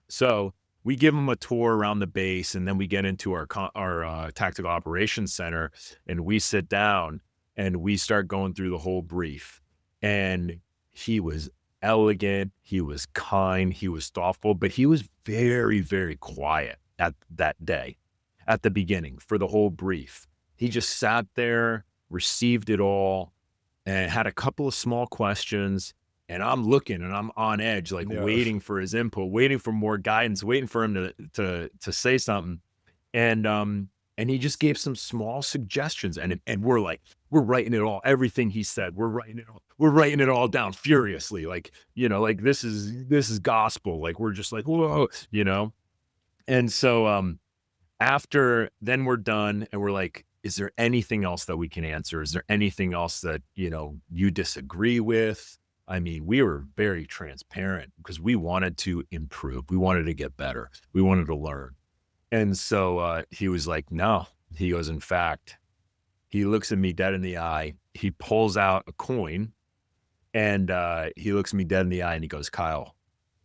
[SPEAKER 3] So we give him a tour around the base, and then we get into our tactical operations center, and we sit down and we start going through the whole brief. And he was elegant, he was kind, he was thoughtful, but he was very, very quiet at that day, at the beginning for the whole brief. He just sat there, received it all, and had a couple of small questions. And I'm looking and I'm on edge, like waiting for his input, waiting for more guidance, waiting for him to say something. And he just gave some small suggestions, and we're writing it all, everything he said, we're writing it all down furiously. Like, like this is gospel. Like, we're just like, whoa, And so, after then we're done and we're like, is there anything else that we can answer? Is there anything else that, you disagree with? I mean, we were very transparent because we wanted to improve. We wanted to get better. We wanted to learn. And so he was like, no. He goes, in fact, he looks at me dead in the eye. He pulls out a coin and he looks at me dead in the eye and he goes, Kyle,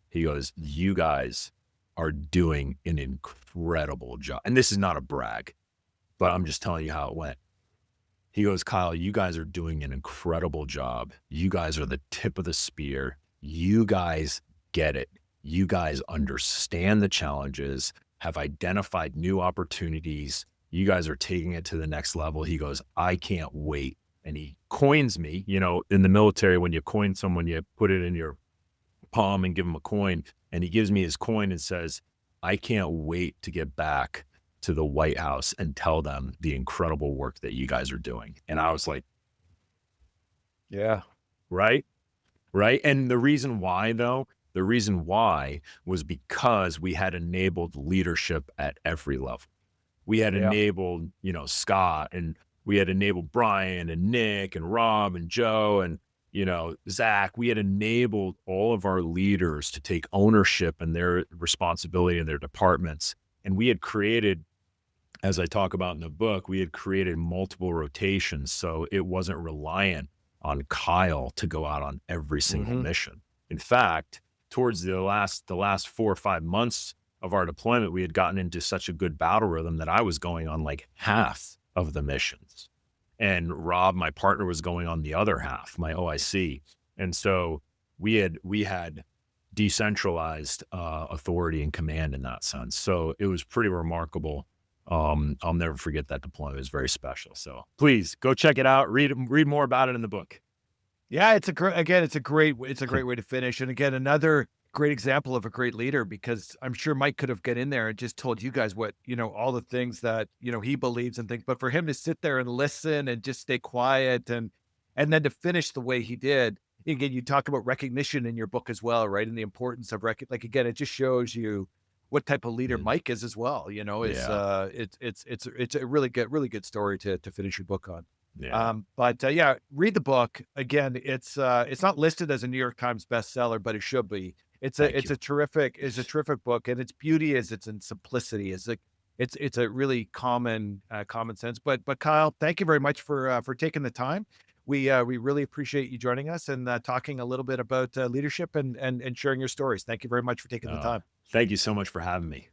[SPEAKER 3] he goes, you guys are doing an incredible job. And this is not a brag, but I'm just telling you how it went. He goes, Kyle, you guys are doing an incredible job. You guys are the tip of the spear. You guys get it. You guys understand the challenges, have identified new opportunities. You guys are taking it to the next level. He goes, I can't wait. And he coins me. In the military, when you coin someone, you put it in your palm and give him a coin. And he gives me his coin and says, I can't wait to get back to the White House and tell them the incredible work that you guys are doing. And I was like,
[SPEAKER 2] Yeah.
[SPEAKER 3] right. And the reason why was because we had enabled leadership at every level. We had
[SPEAKER 2] Yeah.
[SPEAKER 3] enabled, Scott, and we had enabled Brian and Nick and Rob and Joe and, Zach. We had enabled all of our leaders to take ownership and their responsibility in their departments. And we had created, as I talk about in the book, we had created multiple rotations. So it wasn't reliant on Kyle to go out on every single mission. In fact, towards the last 4 or 5 months of our deployment, we had gotten into such a good battle rhythm that I was going on like half of the missions. And Rob, my partner, was going on the other half, my OIC. And so we had decentralized authority and command in that sense. So it was pretty remarkable. I'll never forget that deployment. It was very special. So please go check it out. Read more about it in the book.
[SPEAKER 2] Yeah, it's a great way to finish. And again, another great example of a great leader, because I'm sure Mike could have got in there and just told you guys what, all the things that, he believes and things, but for him to sit there and listen and just stay quiet and then to finish the way he did. Again, you talk about recognition in your book as well, right? And the importance of again, it just shows you what type of leader Mike is as well. It's a really good story to finish your book on.
[SPEAKER 3] Yeah.
[SPEAKER 2] But read the book. Again, it's not listed as a New York Times bestseller, but it should be. It's a terrific book, and its beauty is it's in simplicity. It's a really common sense. But Kyle, thank you very much for taking the time. We really appreciate you joining us and talking a little bit about leadership and sharing your stories. Thank you very much for taking the time.
[SPEAKER 3] Thank you so much for having me.